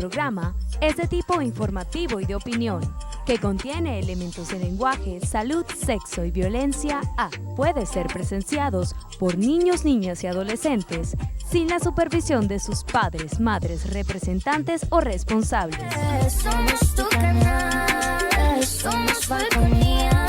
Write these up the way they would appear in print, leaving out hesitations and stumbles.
programa es de tipo informativo y de opinión, que contiene elementos de lenguaje, salud, sexo y violencia puede ser presenciados por niños, niñas y adolescentes sin la supervisión de sus padres, madres, representantes o responsables. Somos tu canal, somos Falconía.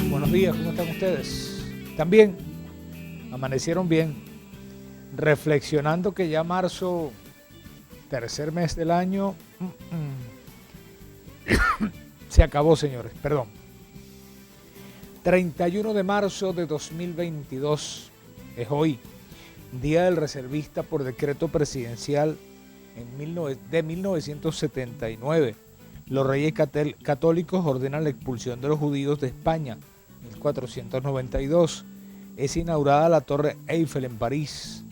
Buenos días, ¿cómo están ustedes? ¿También? ¿Amanecieron bien? Reflexionando que ya marzo, tercer mes del año, se acabó, señores, perdón. 31 de marzo de 2022 es hoy, Día del Reservista por decreto presidencial de 1979. Los reyes católicos ordenan la expulsión de los judíos de España, 1492. Es inaugurada la Torre Eiffel en París,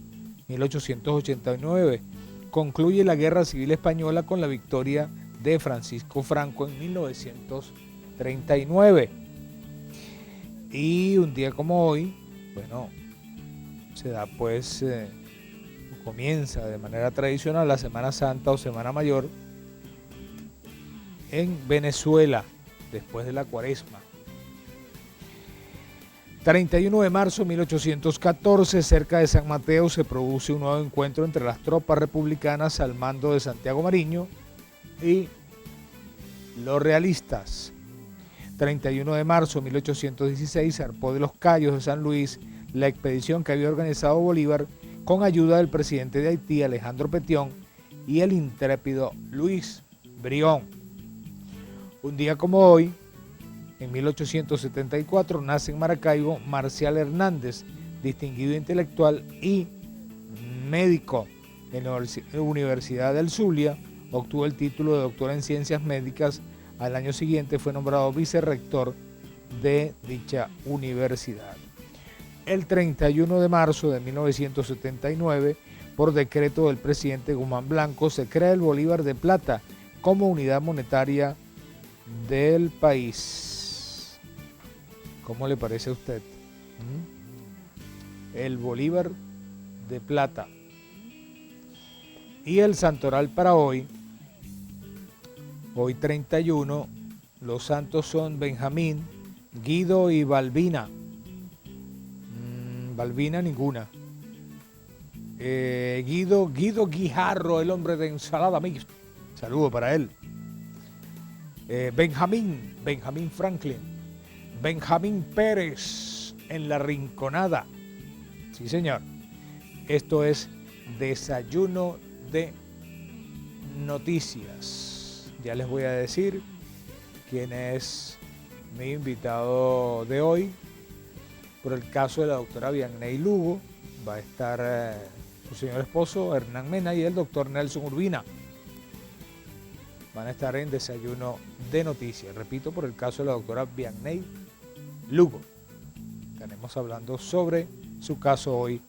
1889. Concluye la Guerra Civil Española con la victoria de Francisco Franco en 1939. Y un día como hoy, bueno, se da pues, comienza de manera tradicional la Semana Santa o Semana Mayor en Venezuela, después de la Cuaresma. 31 de marzo de 1814, cerca de San Mateo, se produce un nuevo encuentro entre las tropas republicanas al mando de Santiago Mariño y los realistas. 31 de marzo de 1816, zarpó de Los Cayos de San Luis la expedición que había organizado Bolívar con ayuda del presidente de Haití, Alejandro Petión, y el intrépido Luis Brión. Un día como hoy, en 1874, nace en Maracaibo Marcial Hernández, distinguido intelectual y médico. En la Universidad del Zulia obtuvo el título de doctor en ciencias médicas. Al año siguiente fue nombrado vicerrector de dicha universidad. El 31 de marzo de 1979, por decreto del presidente Guzmán Blanco, se crea el Bolívar de Plata como unidad monetaria del país. ¿Cómo le parece a usted? El Bolívar de Plata. Y el santoral para hoy 31, los santos son Benjamín, Guido y Balbina. Balbina ninguna. Guido Guijarro, el hombre de ensalada mixta. Saludo para él. Benjamín Franklin, Benjamín Pérez en la Rinconada. Sí, señor. Esto es Desayuno de Noticias. Ya les voy a decir quién es mi invitado de hoy. Por el caso de la doctora Vianney Lugo, va a estar su señor esposo Hernán Mena y el doctor Nelson Urbina. Van a estar en Desayuno de Noticias. Repito, por el caso de la doctora Vianney Lugo. Estaremos hablando sobre su caso hoy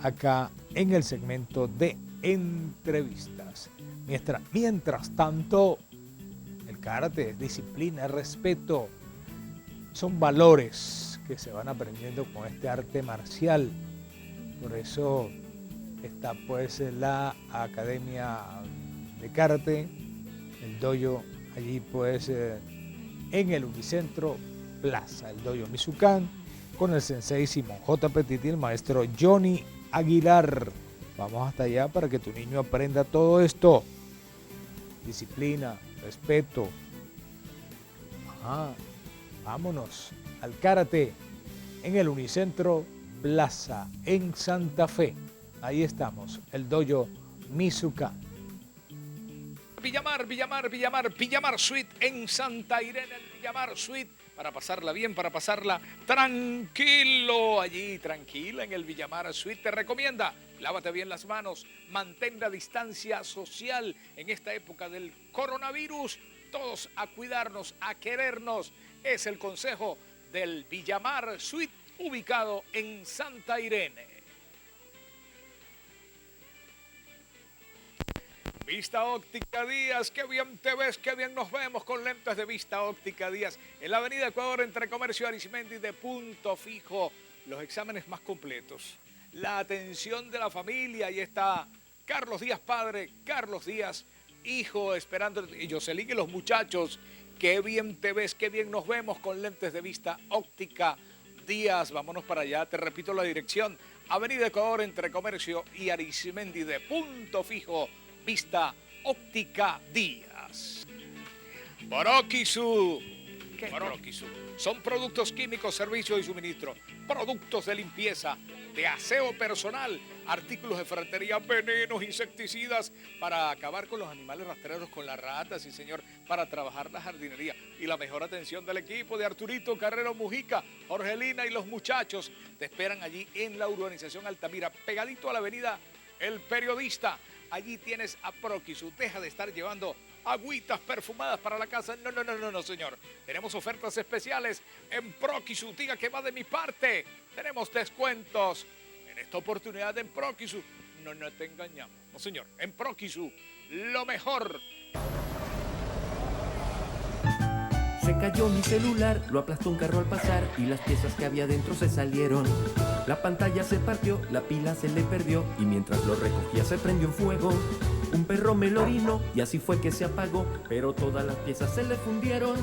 acá en el segmento de entrevistas. Mientras tanto, el karate es disciplina, es respeto. Son valores que se van aprendiendo con este arte marcial. Por eso está pues la Academia de Karate, el dojo allí pues en el Unicentro Plaza, el dojo Mizukan, con el sensei Simón J. Petit y el maestro Johnny Aguilar. Vamos hasta allá para que tu niño aprenda todo esto. Disciplina, respeto. Vámonos al karate en el Unicentro Plaza, en Santa Fe. Ahí estamos, el dojo Mizukan. Villamar Suite en Santa Irene, el Villamar Suite, para pasarla bien, para pasarla tranquilo allí, tranquila en el Villamar Suite. Te recomienda Lávate bien las manos, mantén la distancia social en esta época del coronavirus. Todos a cuidarnos, a querernos. Es el consejo del Villamar Suite, ubicado en Santa Irene. Vista Óptica Díaz, qué bien te ves, qué bien nos vemos con lentes de Vista Óptica Díaz. En la avenida Ecuador, entre Comercio y Arismendi, de Punto Fijo. Los exámenes más completos. La atención de la familia. Ahí está Carlos Díaz padre, Carlos Díaz hijo, esperando. Y Jocelyn y los muchachos. Qué bien te ves, qué bien nos vemos con lentes de Vista Óptica Díaz. Vámonos para allá, te repito la dirección. Avenida Ecuador, entre Comercio y Arismendi, de Punto Fijo. Vista Óptica Díaz. Broquisu. ¿Qué es Broquisu? Son productos químicos, servicios y suministro, productos de limpieza, de aseo personal, artículos de ferretería, venenos, insecticidas, para acabar con los animales rastreros, con las ratas, sí señor, para trabajar la jardinería. Y la mejor atención del equipo de Arturito Carrero Mujica, Jorgelina y los muchachos te esperan allí en la urbanización Altamira, pegadito a la avenida El Periodista. Allí tienes a Proquisu. Deja de estar llevando agüitas perfumadas para la casa. No, señor. Tenemos ofertas especiales en Proquisu. Diga que va de mi parte. Tenemos descuentos en esta oportunidad en Proquisu. No te engañamos. No, señor. En Proquisu, lo mejor. Se cayó mi celular, lo aplastó un carro al pasar y las piezas que había dentro se salieron. La pantalla se partió, la pila se le perdió y mientras lo recogía se prendió en fuego. Un perro me lo orinó y así fue que se apagó, pero todas las piezas se le fundieron.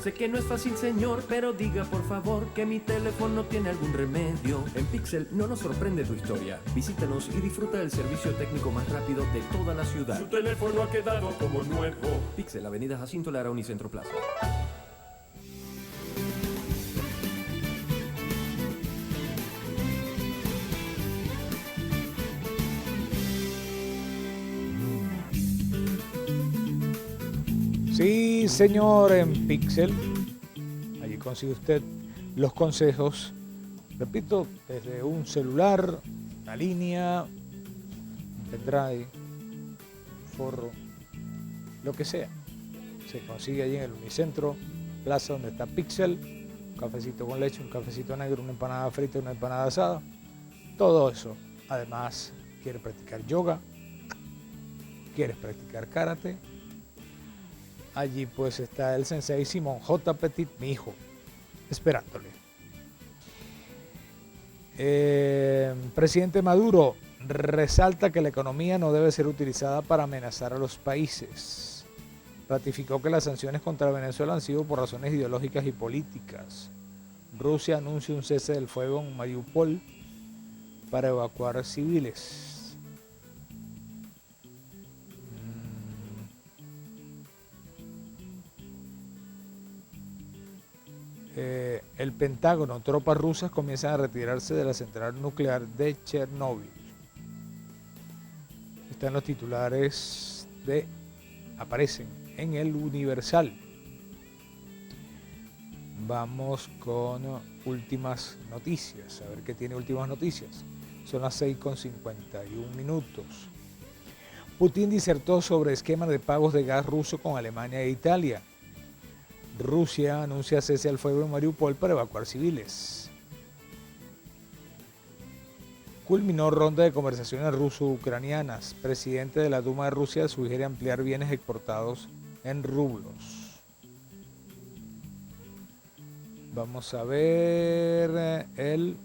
Sé que no es fácil, señor, pero diga por favor que mi teléfono tiene algún remedio. En Pixel no nos sorprende tu historia. Visítanos y disfruta del servicio técnico más rápido de toda la ciudad. Su teléfono ha quedado como nuevo. Pixel, Avenida Jacinto Lara, Unicentro Plaza. Sí, señor, en Pixel. Allí consigue usted los consejos, repito, desde un celular, una línea, un pendrive, un forro, lo que sea. Se consigue allí en el Unicentro Plaza, donde está Pixel. Un cafecito con leche, un cafecito negro, una empanada frita, una empanada asada. Todo eso. Además, ¿quieres practicar yoga? ¿Quieres practicar karate? Allí pues está el sensei Simón J. Petit, mi hijo, esperándole. Presidente Maduro resalta que la economía no debe ser utilizada para amenazar a los países. Ratificó que las sanciones contra Venezuela han sido por razones ideológicas y políticas. Rusia anuncia un cese del fuego en Mariupol para evacuar civiles. El Pentágono, tropas rusas comienzan a retirarse de la central nuclear de Chernóbil. Están los titulares aparecen en el Universal. Vamos con últimas noticias, a ver qué tiene últimas noticias. Son las 6:51. Putin disertó sobre esquema de pagos de gas ruso con Alemania e Italia. Rusia anuncia cese al fuego en Mariupol para evacuar civiles. Culminó ronda de conversaciones ruso-ucranianas. Presidente de la Duma de Rusia sugiere ampliar bienes exportados en rublos. Vamos a ver el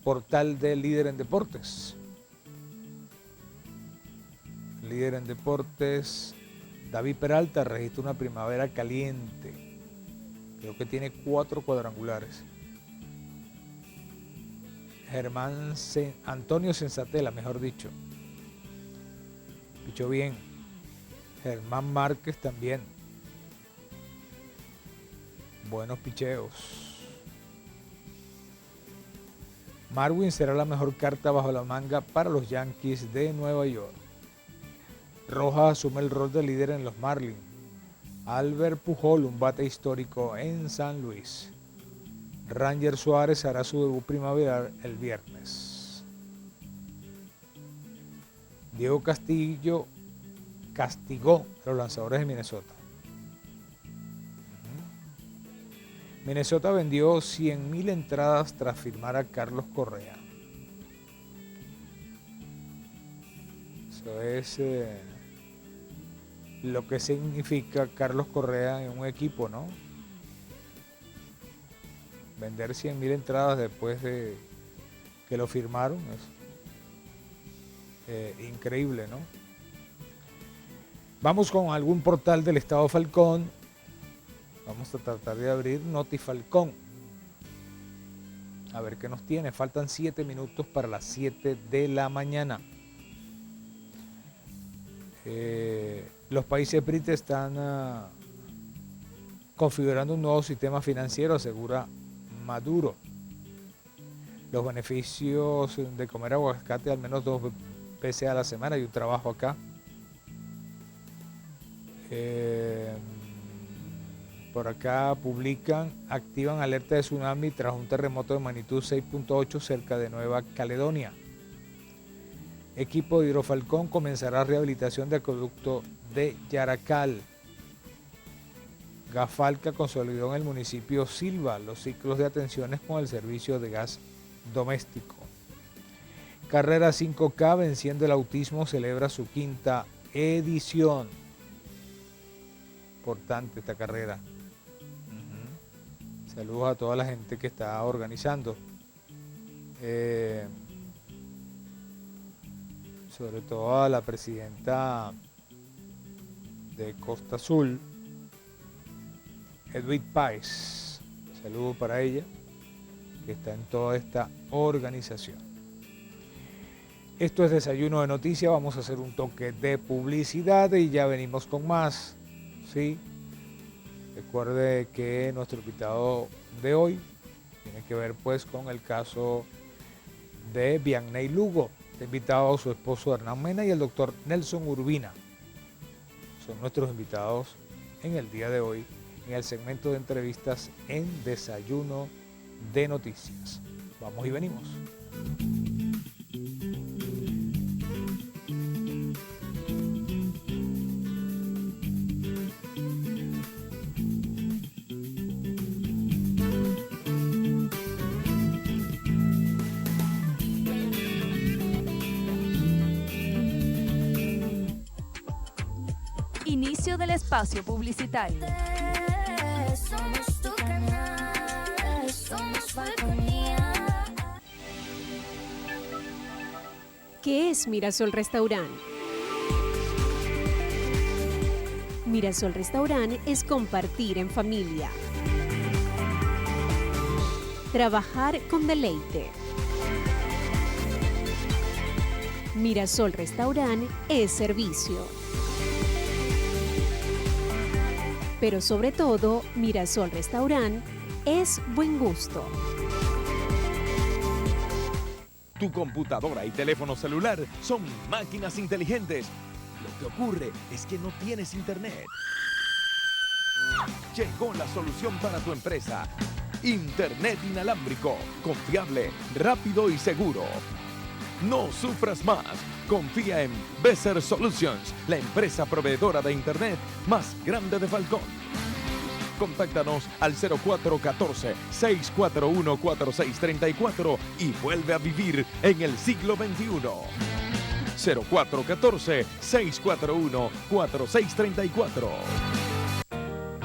portal de Líder en Deportes. Líder en Deportes. David Peralta registra una primavera caliente. Creo que tiene 4 cuadrangulares. Antonio Sensatela, mejor dicho. Pichó bien. Germán Márquez también. Buenos picheos. Marwin será la mejor carta bajo la manga para los Yankees de Nueva York. Rojas asume el rol de líder en los Marlins. Albert Pujol, un bate histórico en San Luis. Ranger Suárez hará su debut primaveral el viernes. Diego Castillo castigó a los lanzadores de Minnesota. Minnesota vendió 100,000 entradas tras firmar a Carlos Correa. Eso es lo que significa Carlos Correa en un equipo, ¿no? Vender 100,000 entradas después de que lo firmaron es increíble, ¿no? Vamos con algún portal del estado Falcón. Vamos a tratar de abrir Notifalcón. A ver qué nos tiene. Faltan 7 minutos para las 7 de la mañana. Los países BRICS están configurando un nuevo sistema financiero, asegura Maduro. Los beneficios de comer aguacate al menos 2 veces a la semana. Hay un trabajo acá. Por acá publican, activan alerta de tsunami tras un terremoto de magnitud 6.8 cerca de Nueva Caledonia. Equipo de Hidrofalcón comenzará rehabilitación del acueducto de Yaracal. Gafalca consolidó en el municipio Silva los ciclos de atenciones con el servicio de gas doméstico. Carrera 5K Venciendo el Autismo celebra su 5ª edición. Importante esta carrera. Saludos a toda la gente que está organizando. Sobre todo a la presidenta de Costa Azul, Edwin Páez. Saludos para ella, que está en toda esta organización. Esto es Desayuno de Noticias. Vamos a hacer un toque de publicidad y ya venimos con más. ¿Sí? Recuerde que nuestro invitado de hoy tiene que ver pues con el caso de Vianney Lugo. Está invitado a su esposo Hernán Mena y el doctor Nelson Urbina. Son nuestros invitados en el día de hoy en el segmento de entrevistas en Desayuno de Noticias. Vamos y venimos. Inicio del espacio publicitario. Somos tu canal, somos Falconía. ¿Qué es Mirasol Restaurant? Mirasol Restaurant es compartir en familia. Trabajar con deleite. Mirasol Restaurant es servicio. Pero sobre todo, Mirasol Restaurant es buen gusto. Tu computadora y teléfono celular son máquinas inteligentes. Lo que ocurre es que no tienes internet. Llegó la solución para tu empresa. Internet inalámbrico, confiable, rápido y seguro. No sufras más. Confía en Besser Solutions, la empresa proveedora de internet más grande de Falcón. Contáctanos al 0414-641-4634 y vuelve a vivir en el siglo XXI. 0414-641-4634.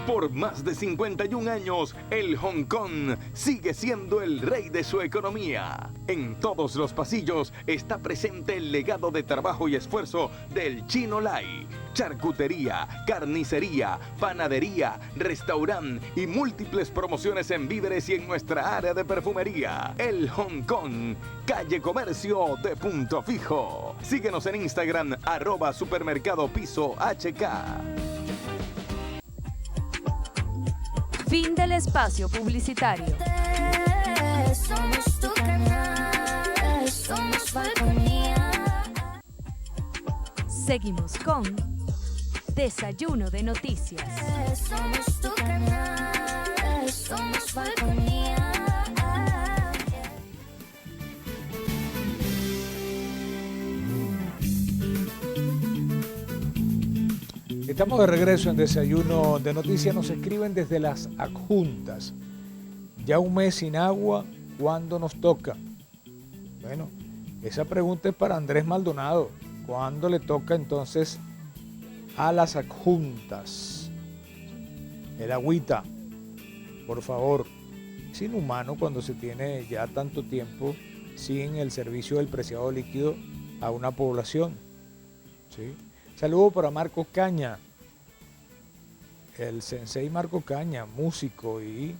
Por más de 51 años, el Hong Kong sigue siendo el rey de su economía. En todos los pasillos está presente el legado de trabajo y esfuerzo del Chino Lai. Charcutería, carnicería, panadería, restaurante y múltiples promociones en víveres y en nuestra área de perfumería. El Hong Kong, calle Comercio de Punto Fijo. Síguenos en Instagram, @supermercadopiso.hk. Fin del espacio publicitario. Somos tu canal, somos Falconía. Seguimos con Desayuno de Noticias. Somos tu canal, somos Falconía. Estamos de regreso en Desayuno de Noticias. Nos escriben desde las adjuntas. Ya un mes sin agua, ¿cuándo nos toca? Bueno, esa pregunta es para Andrés Maldonado. ¿Cuándo le toca entonces a las adjuntas? El agüita, por favor. Es inhumano cuando se tiene ya tanto tiempo sin el servicio del preciado líquido a una población. ¿Sí? Saludo para Marcos Caña, el sensei Marco Caña, músico y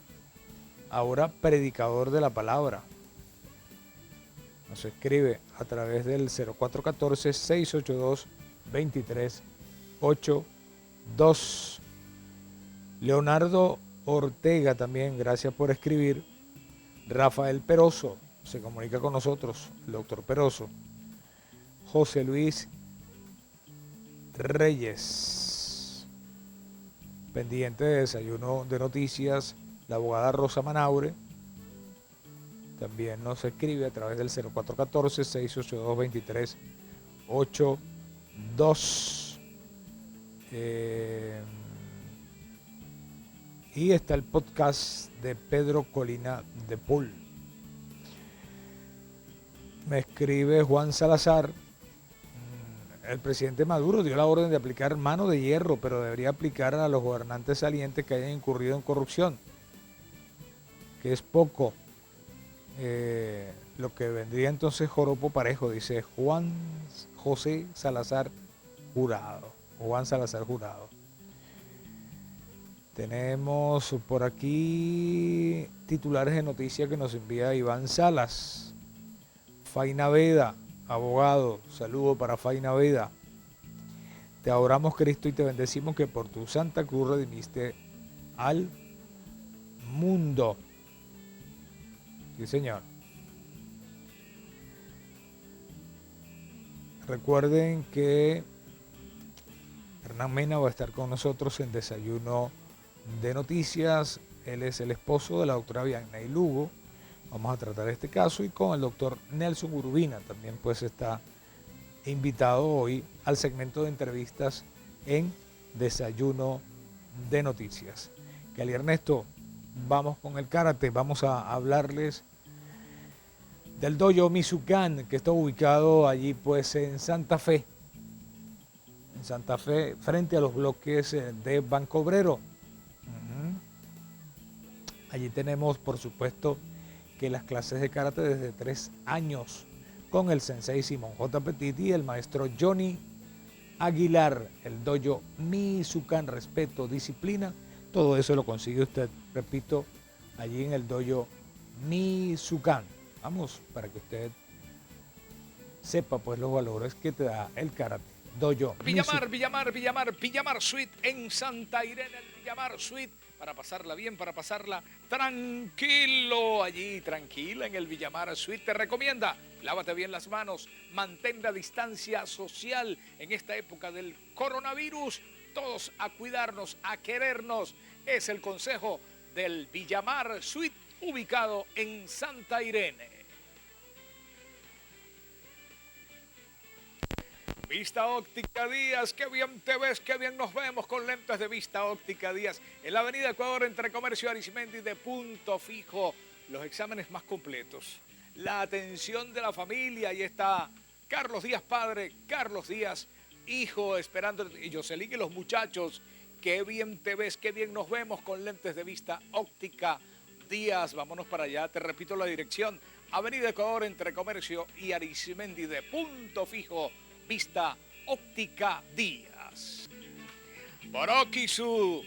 ahora predicador de la palabra. Nos escribe a través del 0414-682-2382. Leonardo Ortega también, gracias por escribir. Rafael Peroso se comunica con nosotros, el doctor Peroso. José Luis Reyes, pendiente de Desayuno de Noticias, la abogada Rosa Manaure, también nos escribe a través del 0414-682-2382. Y está el podcast de Pedro Colina de Pool. Me escribe Juan Salazar. El presidente Maduro dio la orden de aplicar mano de hierro, pero debería aplicar a los gobernantes salientes que hayan incurrido en corrupción, que es poco. Lo que vendría entonces joropo parejo, dice Juan José Salazar Jurado. Juan Salazar Jurado. Tenemos por aquí titulares de noticias que nos envía Iván Salas. Faina Veda, abogado, saludo para Faina Veda. Te adoramos, Cristo, y te bendecimos que por tu santa cruz redimiste al mundo. Sí, señor. Recuerden que Hernán Mena va a estar con nosotros en Desayuno de Noticias. Él es el esposo de la doctora Vianney Lugo. Vamos a tratar este caso y con el doctor Nelson Urbina también pues está invitado hoy al segmento de entrevistas en Desayuno de Noticias. Cali Ernesto, vamos con el karate, vamos a hablarles del dojo Mizukan, que está ubicado allí pues en Santa Fe. En Santa Fe, frente a los bloques de Banco Obrero. Allí tenemos, por supuesto, que las clases de karate desde 3 años con el sensei Simón J. Petit y el maestro Johnny Aguilar. El dojo Mizukan, respeto, disciplina, todo eso lo consigue usted, repito, allí en el dojo Mizukan. Vamos, para que usted sepa pues los valores que te da el karate. Dojo Villamar Suite en Santa Irene, el Villamar Suite, para pasarla bien, para pasarla tranquilo, allí tranquila en el Villamar Suite. Te recomienda, lávate bien las manos, mantén la distancia social en esta época del coronavirus, todos a cuidarnos, a querernos, es el consejo del Villamar Suite, ubicado en Santa Irene. Vista Óptica Díaz, qué bien te ves, qué bien nos vemos con lentes de Vista Óptica Díaz. En la avenida Ecuador, entre Comercio y Arismendi, de Punto Fijo, los exámenes más completos. La atención de la familia, ahí está Carlos Díaz padre, Carlos Díaz hijo, esperando, y Jocelyn y los muchachos. Qué bien te ves, qué bien nos vemos con lentes de Vista Óptica Díaz. Vámonos para allá, te repito la dirección. Avenida Ecuador, entre Comercio y Arismendi, de Punto Fijo, Vista Óptica Díaz. Boroquisu.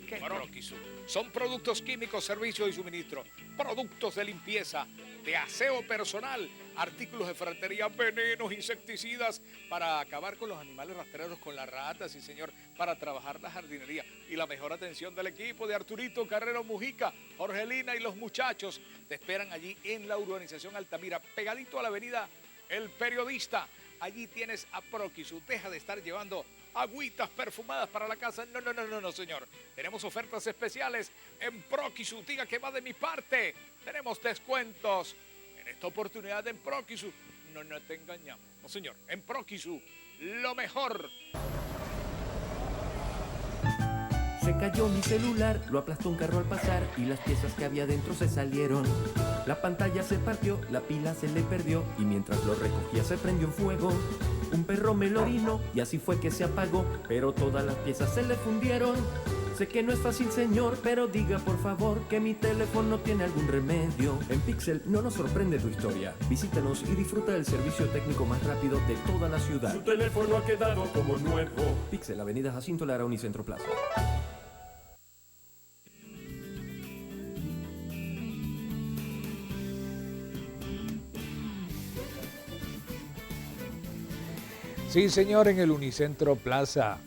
¿Qué es Boroquisu? Son productos químicos, servicios y suministro, productos de limpieza, de aseo personal, artículos de ferretería, venenos, insecticidas, para acabar con los animales rastreros, con las ratas, sí señor, para trabajar la jardinería. Y la mejor atención del equipo de Arturito Carrero Mujica, Jorgelina y los muchachos te esperan allí en la urbanización Altamira, pegadito a la avenida El Periodista. Allí tienes a Proquisu. Deja de estar llevando agüitas perfumadas para la casa. No, señor. Tenemos ofertas especiales en Proquisu. Diga que va de mi parte. Tenemos descuentos en esta oportunidad en Proquisu. No te engañamos. No, señor. En Proquisu, lo mejor. Se cayó mi celular, lo aplastó un carro al pasar y las piezas que había dentro se salieron. La pantalla se partió, la pila se le perdió y mientras lo recogía se prendió en fuego. Un perro me lo orinó y así fue que se apagó, pero todas las piezas se le fundieron. Sé que no es fácil, señor, pero diga por favor que mi teléfono tiene algún remedio. En Pixel no nos sorprende tu historia. Visítanos y disfruta del servicio técnico más rápido de toda la ciudad. Su teléfono ha quedado como nuevo. Pixel, Avenida Jacinto Lara, Unicentro Plaza. Sí, señor, en el Unicentro Plaza.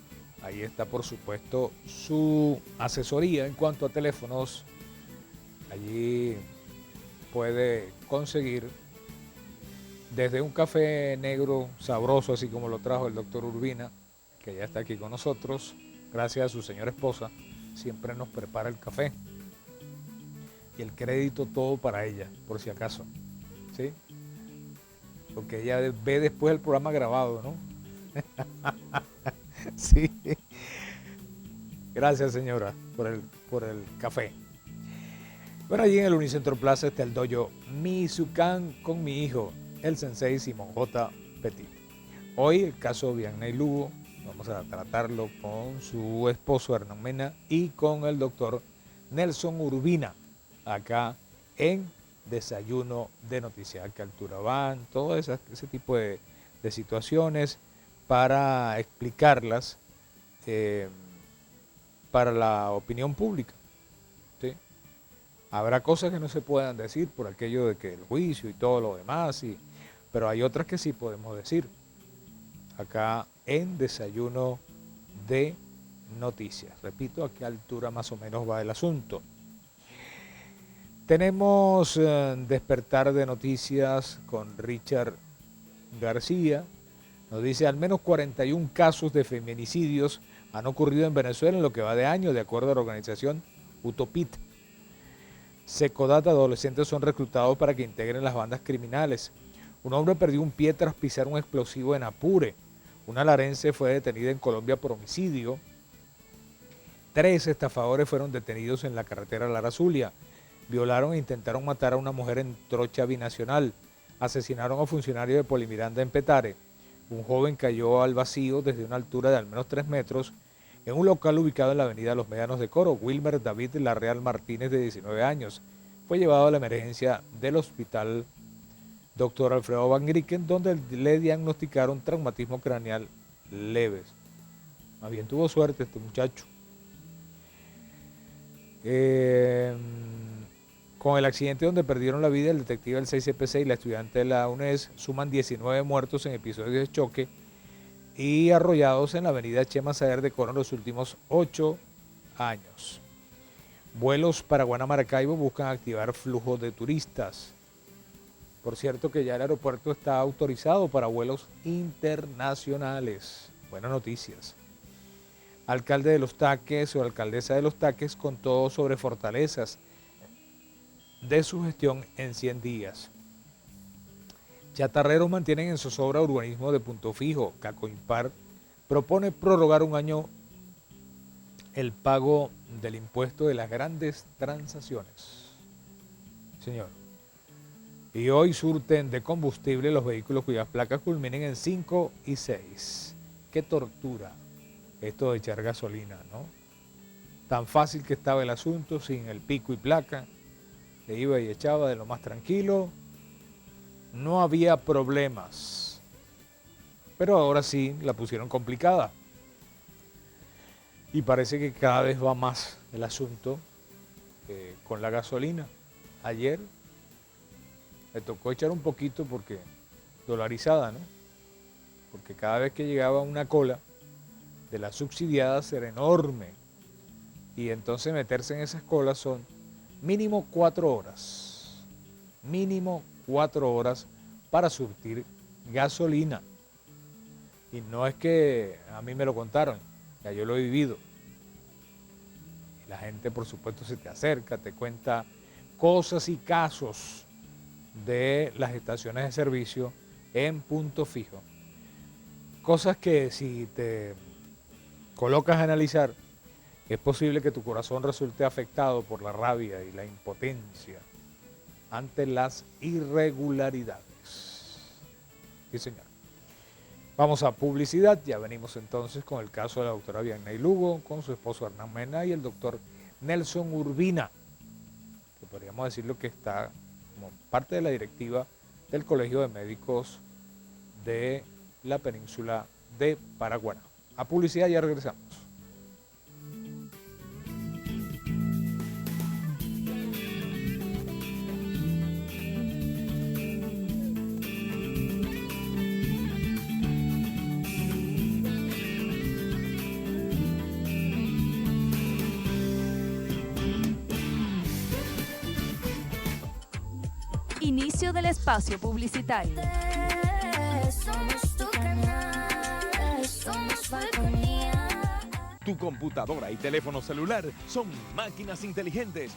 Ahí está, por supuesto, su asesoría en cuanto a teléfonos. Allí puede conseguir desde un café negro sabroso, así como lo trajo el doctor Urbina, que ya está aquí con nosotros, gracias a su señora esposa, siempre nos prepara el café. Y el crédito todo para ella, por si acaso. ¿Sí? Porque ella ve después el programa grabado, ¿no? Sí. Gracias, señora, por el café. Bueno, allí en el Unicentro Plaza está el dojo Mizukan con mi hijo, el sensei Simón J. Petit. Hoy el caso Vianney Lugo, vamos a tratarlo con su esposo Hernán Mena y con el doctor Nelson Urbina, acá en Desayuno de Noticias. ¿A qué altura van? Todo ese tipo de situaciones para explicarlas para la opinión pública. ¿Sí? Habrá cosas que no se puedan decir por aquello de que el juicio y todo lo demás, pero hay otras que sí podemos decir. Acá en Desayuno de Noticias. Repito, a qué altura más o menos va el asunto. Tenemos Despertar de Noticias con Richard García. Nos dice, al menos 41 casos de feminicidios han ocurrido en Venezuela en lo que va de año, de acuerdo a la organización Utopit. Secodata, adolescentes son reclutados para que integren las bandas criminales. Un hombre perdió un pie tras pisar un explosivo en Apure. Una larense fue detenida en Colombia por homicidio. 3 estafadores fueron detenidos en la carretera Lara Zulia. Violaron e intentaron matar a una mujer en trocha binacional. Asesinaron a funcionarios de Polimiranda en Petare. Un joven cayó al vacío desde una altura de al menos 3 metros en un local ubicado en la avenida Los Médanos de Coro. Wilmer David Larreal Martínez, de 19 años, fue llevado a la emergencia del hospital Dr. Alfredo Van Grieken, donde le diagnosticaron traumatismo craneal leves. Más bien tuvo suerte este muchacho. Con el accidente donde perdieron la vida el detective del 6CPC y la estudiante de la UNES, suman 19 muertos en episodios de choque y arrollados en la avenida Chema Saer de Coro en los últimos 8 años. Vuelos para Guanamaracaibo buscan activar flujo de turistas. Por cierto que ya el aeropuerto está autorizado para vuelos internacionales. Buenas noticias. Alcalde de Los Taques o alcaldesa de Los Taques contó sobre fortalezas de su gestión en 100 días. Chatarreros mantienen en zozobra urbanismo de Punto Fijo. Cacoimpar propone prorrogar un año el pago del impuesto de las grandes transacciones. Señor. Y hoy surten de combustible los vehículos cuyas placas culminen en 5 y 6. Qué tortura esto de echar gasolina, ¿no? Tan fácil que estaba el asunto, sin el pico y placa. Le iba y echaba de lo más tranquilo, no había problemas, pero ahora sí la pusieron complicada y parece que cada vez va más el asunto con la gasolina. Ayer me tocó echar un poquito porque dolarizada, ¿no? Porque cada vez que llegaba una cola de las subsidiadas era enorme y entonces meterse en esas colas son mínimo 4 horas. Mínimo 4 horas para surtir gasolina. Y no es que a mí me lo contaron, ya yo lo he vivido. Y la gente, por supuesto, se te acerca, te cuenta cosas y casos de las estaciones de servicio en Punto Fijo. Cosas que si te colocas a analizar, Es posible que tu corazón resulte afectado por la rabia y la impotencia ante las irregularidades. Sí, señor. Vamos a publicidad, ya venimos entonces con el caso de la doctora Vianney Lugo, con su esposo Hernán Mena y el doctor Nelson Urbina, que podríamos decirlo que está como parte de la directiva del Colegio de Médicos de la península de Paraguaná. A publicidad, ya regresamos. Inicio del espacio publicitario. Somos tu canal, somos Falconía. Tu computadora y teléfono celular son máquinas inteligentes.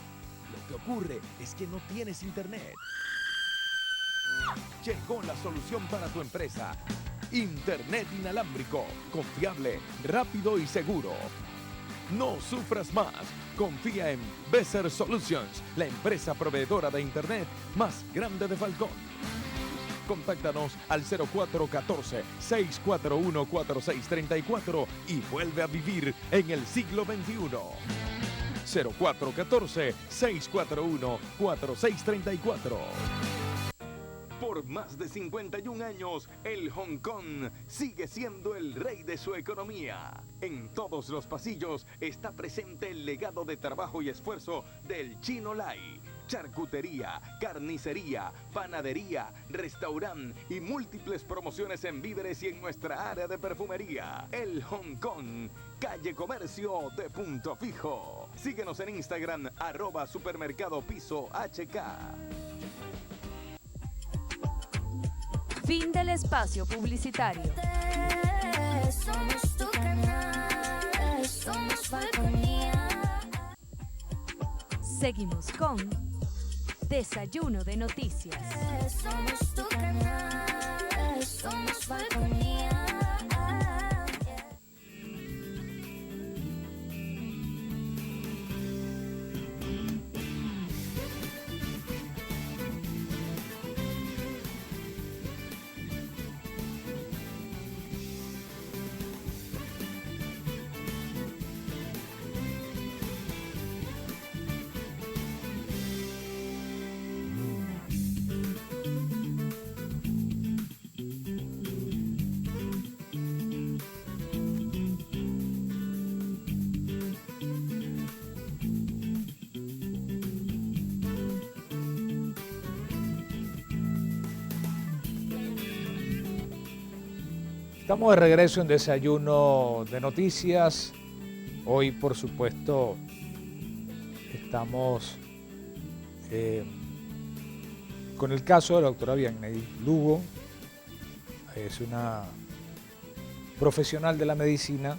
Lo que ocurre es que no tienes internet. Llegó la solución para tu empresa. Internet inalámbrico, confiable, rápido y seguro. No sufras más. Confía en Besser Solutions, la empresa proveedora de internet más grande de Falcón. Contáctanos al 0414-641-4634 y vuelve a vivir en el siglo XXI. 0414-641-4634. Por más de 51 años, el Hong Kong sigue siendo el rey de su economía. En todos los pasillos está presente el legado de trabajo y esfuerzo del Chino Lai. Charcutería, carnicería, panadería, restaurante y múltiples promociones en víveres y en nuestra área de perfumería. El Hong Kong, calle Comercio de Punto Fijo. Síguenos en Instagram, @supermercadopiso.hk. Fin del espacio publicitario. Somos tu canal, somos Falconía. Seguimos con Desayuno de Noticias. Somos tu canal, somos Falconía. Estamos de regreso en Desayuno de Noticias. Hoy, por supuesto, estamos con el caso de la doctora Vianney Lugo. Es una profesional de la medicina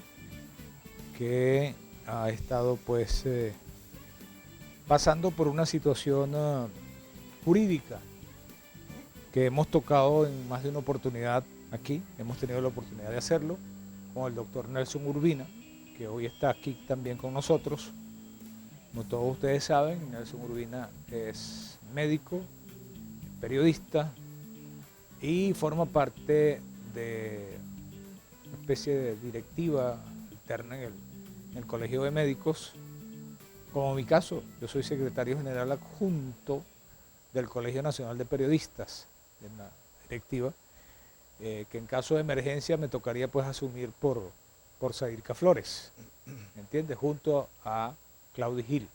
que ha estado pues pasando por una situación jurídica que hemos tocado en más de una oportunidad aquí. Hemos tenido la oportunidad de hacerlo con el doctor Nelson Urbina, que hoy está aquí también con nosotros. Como todos ustedes saben, Nelson Urbina es médico, periodista y forma parte de una especie de directiva interna en el Colegio de Médicos. Como mi caso, yo soy secretario general adjunto del Colegio Nacional de Periodistas, en la directiva, que en caso de emergencia me tocaría pues asumir por Sadirka Flores, ¿me entiendes? Junto a Claudia Gil.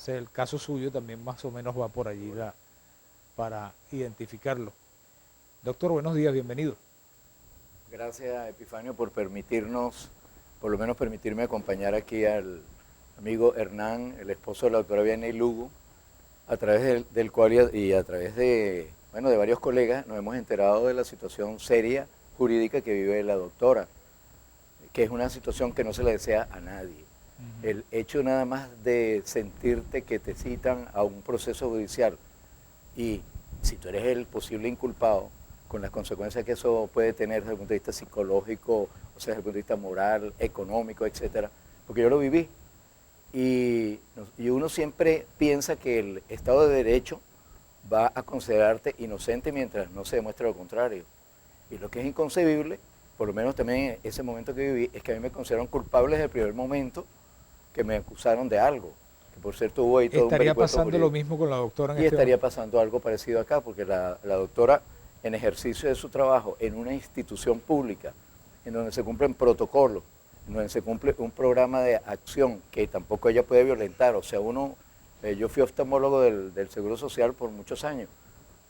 El caso suyo también más o menos va por allí para identificarlo. Doctor, buenos días, bienvenido. Gracias, Epifanio, por permitirnos, por lo menos permitirme acompañar aquí al amigo Hernán, el esposo de la doctora Vianney Lugo, a través del cual y a través de varios colegas nos hemos enterado de la situación seria jurídica que vive la doctora, que es una situación que no se le desea a nadie. El hecho nada más de sentirte que te citan a un proceso judicial y si tú eres el posible inculpado, con las consecuencias que eso puede tener desde el punto de vista psicológico, o sea, desde el punto de vista moral, económico, etcétera, porque yo lo viví y uno siempre piensa que el Estado de Derecho va a considerarte inocente mientras no se demuestre lo contrario. Y lo que es inconcebible, por lo menos también en ese momento que viví, es que a mí me consideraron culpable desde el primer momento que me acusaron de algo. Que por cierto hubo ahí todo un Estaría vericueto pasando lo jurídico. mismo con la doctora en Y este estaría momento. pasando algo parecido acá, porque la doctora, en ejercicio de su trabajo en una institución pública, en donde se cumplen protocolos, en donde se cumple un programa de acción que tampoco ella puede violentar. O sea, yo fui oftalmólogo del Seguro Social por muchos años.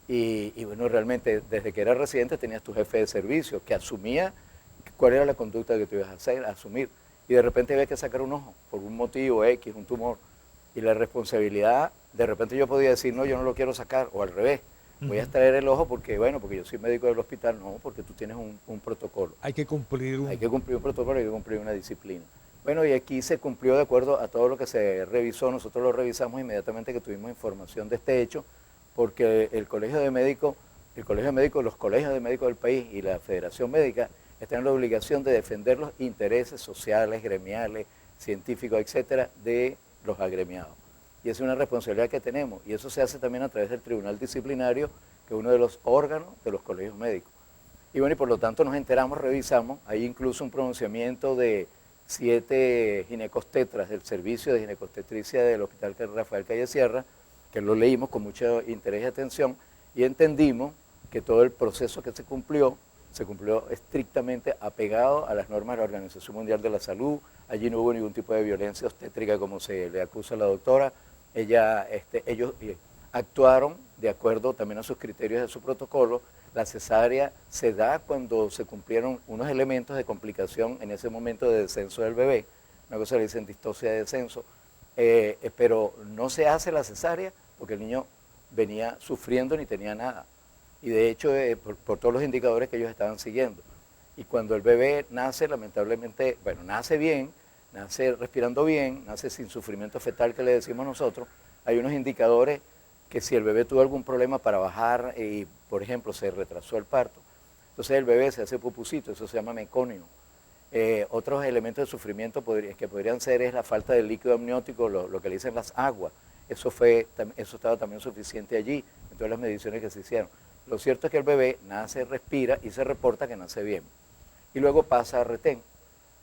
Y bueno, realmente desde que era residente tenías tu jefe de servicio que asumía cuál era la conducta que tú ibas a hacer, asumir. Y de repente había que sacar un ojo por un motivo X, un tumor. Y la responsabilidad, de repente yo podía decir, no, yo no lo quiero sacar, o al revés. Voy a extraer el ojo porque, bueno, porque yo soy médico del hospital, no, porque tú tienes un protocolo. Hay que cumplir Hay que cumplir un protocolo, hay que cumplir una disciplina. Bueno, y aquí se cumplió de acuerdo a todo lo que se revisó. Nosotros lo revisamos inmediatamente que tuvimos información de este hecho, porque el Colegio de Médicos, los colegios de médicos del país y la Federación Médica están en la obligación de defender los intereses sociales, gremiales, científicos, etcétera, de los agremiados. Y esa es una responsabilidad que tenemos. Y eso se hace también a través del Tribunal Disciplinario, que es uno de los órganos de los colegios médicos. Y bueno, y por lo tanto nos enteramos, revisamos, hay incluso un pronunciamiento de 7 ginecostetras del servicio de ginecostetricia del Hospital Rafael Calle Sierra, que lo leímos con mucho interés y atención, y entendimos que todo el proceso que se cumplió estrictamente apegado a las normas de la Organización Mundial de la Salud. Allí no hubo ningún tipo de violencia obstétrica como se le acusa a la doctora. Ellos actuaron de acuerdo también a sus criterios de su protocolo. La cesárea se da cuando se cumplieron unos elementos de complicación en ese momento de descenso del bebé, una cosa le dicen distocia de descenso, pero no se hace la cesárea porque el niño venía sufriendo ni tenía nada. Y de hecho, por todos los indicadores que ellos estaban siguiendo. Y cuando el bebé nace, lamentablemente, bueno, nace bien, nace respirando bien, nace sin sufrimiento fetal que le decimos nosotros, hay unos indicadores que si el bebé tuvo algún problema para bajar y, por ejemplo, se retrasó el parto, entonces el bebé se hace pupucito, eso se llama meconio. Otros elementos de sufrimiento que podrían ser es la falta de líquido amniótico, lo que le dicen las aguas. Eso estaba también suficiente allí, en todas las mediciones que se hicieron. Lo cierto es que el bebé nace, respira y se reporta que nace bien. Y luego pasa a retén.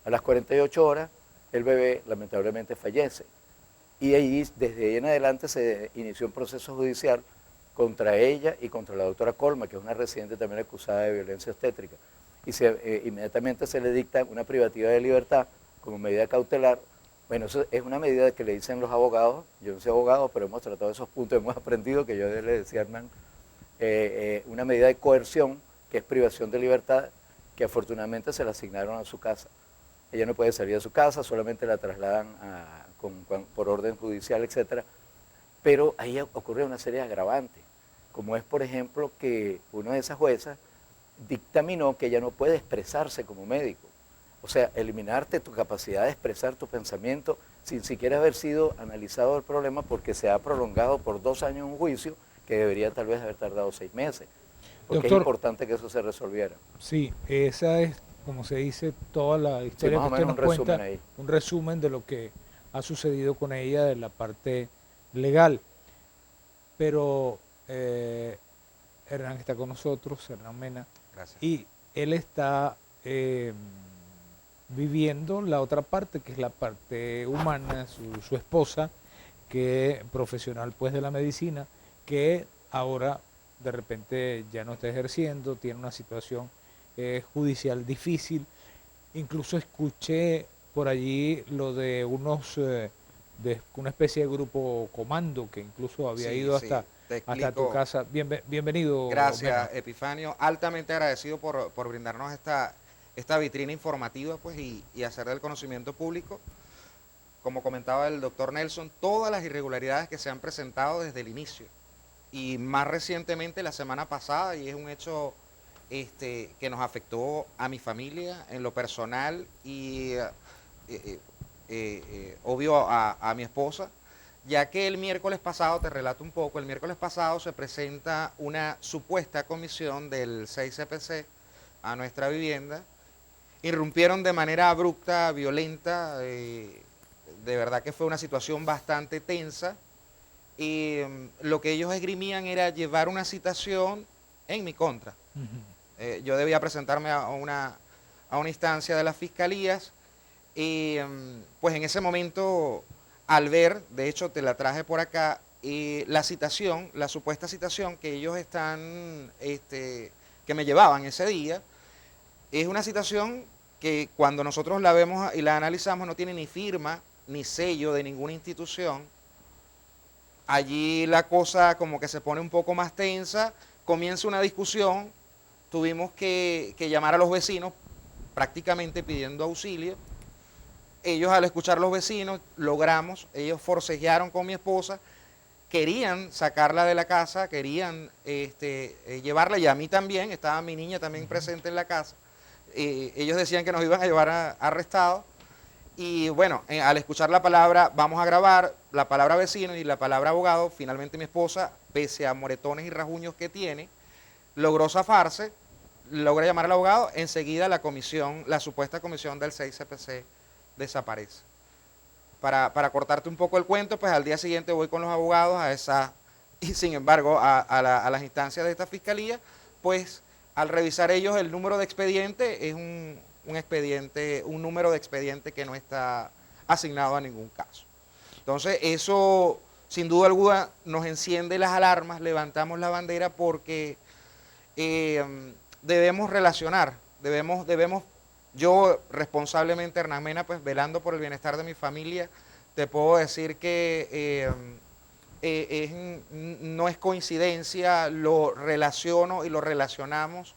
A las 48 horas, el bebé lamentablemente fallece. Y ahí, desde ahí en adelante, se inició un proceso judicial contra ella y contra la doctora Colma, que es una residente también acusada de violencia obstétrica. Y inmediatamente se le dicta una privativa de libertad como medida cautelar. Bueno, eso es una medida que le dicen los abogados. Yo no soy abogado, pero hemos tratado esos puntos, hemos aprendido, que yo le decía a Hernán, una medida de coerción, que es privación de libertad, que afortunadamente se la asignaron a su casa. Ella no puede salir de su casa, solamente la trasladan por orden judicial, etc. Pero ahí ocurre una serie de agravantes, como es, por ejemplo, que una de esas juezas dictaminó que ella no puede expresarse como médico. O sea, eliminarte tu capacidad de expresar tu pensamiento sin siquiera haber sido analizado el problema, porque se ha prolongado por 2 años un juicio que debería tal vez haber tardado 6 meses. Porque Doctor, es importante que eso se resolviera. Sí, esa es, como se dice, toda la historia más que o usted menos nos un resumen cuenta, ahí. un resumen de lo que ha sucedido con ella de la parte legal. Pero Hernán está con nosotros, Hernán Mena, Gracias. y él está viviendo la otra parte, que es la parte humana, su esposa, que es profesional pues de la medicina, que ahora de repente ya no está ejerciendo, tiene una situación judicial difícil. Incluso escuché por allí lo de de una especie de grupo comando que incluso había ido hasta tu casa. Bienvenido. Gracias, Mena. Epifanio. Altamente agradecido por brindarnos esta vitrina informativa pues, y hacer del conocimiento público, como comentaba el doctor Nelson, todas las irregularidades que se han presentado desde el inicio. Y más recientemente la semana pasada, y es un hecho que nos afectó a mi familia en lo personal y obvio a mi esposa, ya que el miércoles pasado, te relato un poco, el miércoles pasado se presenta una supuesta comisión del 6CPC a nuestra vivienda. Irrumpieron de manera abrupta, violenta, de verdad que fue una situación bastante tensa. Y lo que ellos esgrimían era llevar una citación en mi contra. Yo debía presentarme a una instancia de las fiscalías y pues en ese momento, al ver, de hecho te la traje por acá, la citación, la supuesta citación que ellos están, que me llevaban ese día, es una citación que cuando nosotros la vemos y la analizamos no tiene ni firma ni sello de ninguna institución. Allí la cosa como que se pone un poco más tensa, comienza una discusión, tuvimos que llamar a los vecinos prácticamente pidiendo auxilio. Ellos al escuchar a los vecinos logramos, ellos forcejearon con mi esposa, querían sacarla de la casa, querían llevarla, y a mí también, estaba mi niña también presente en la casa. Ellos decían que nos iban a llevar arrestados. Y bueno, al escuchar la palabra vamos a grabar, la palabra vecino y la palabra abogado, finalmente mi esposa, pese a moretones y rasguños que tiene, logró zafarse, logra llamar al abogado, enseguida la supuesta comisión del 6CPC desaparece. Para cortarte un poco el cuento, pues al día siguiente voy con los abogados y sin embargo a las instancias de esta fiscalía, pues al revisar ellos el número de expediente es un número de expediente que no está asignado a ningún caso. Entonces eso sin duda alguna nos enciende las alarmas, levantamos la bandera porque debemos relacionar, yo responsablemente, Hernán Mena, pues velando por el bienestar de mi familia, te puedo decir que no es coincidencia, lo relaciono y lo relacionamos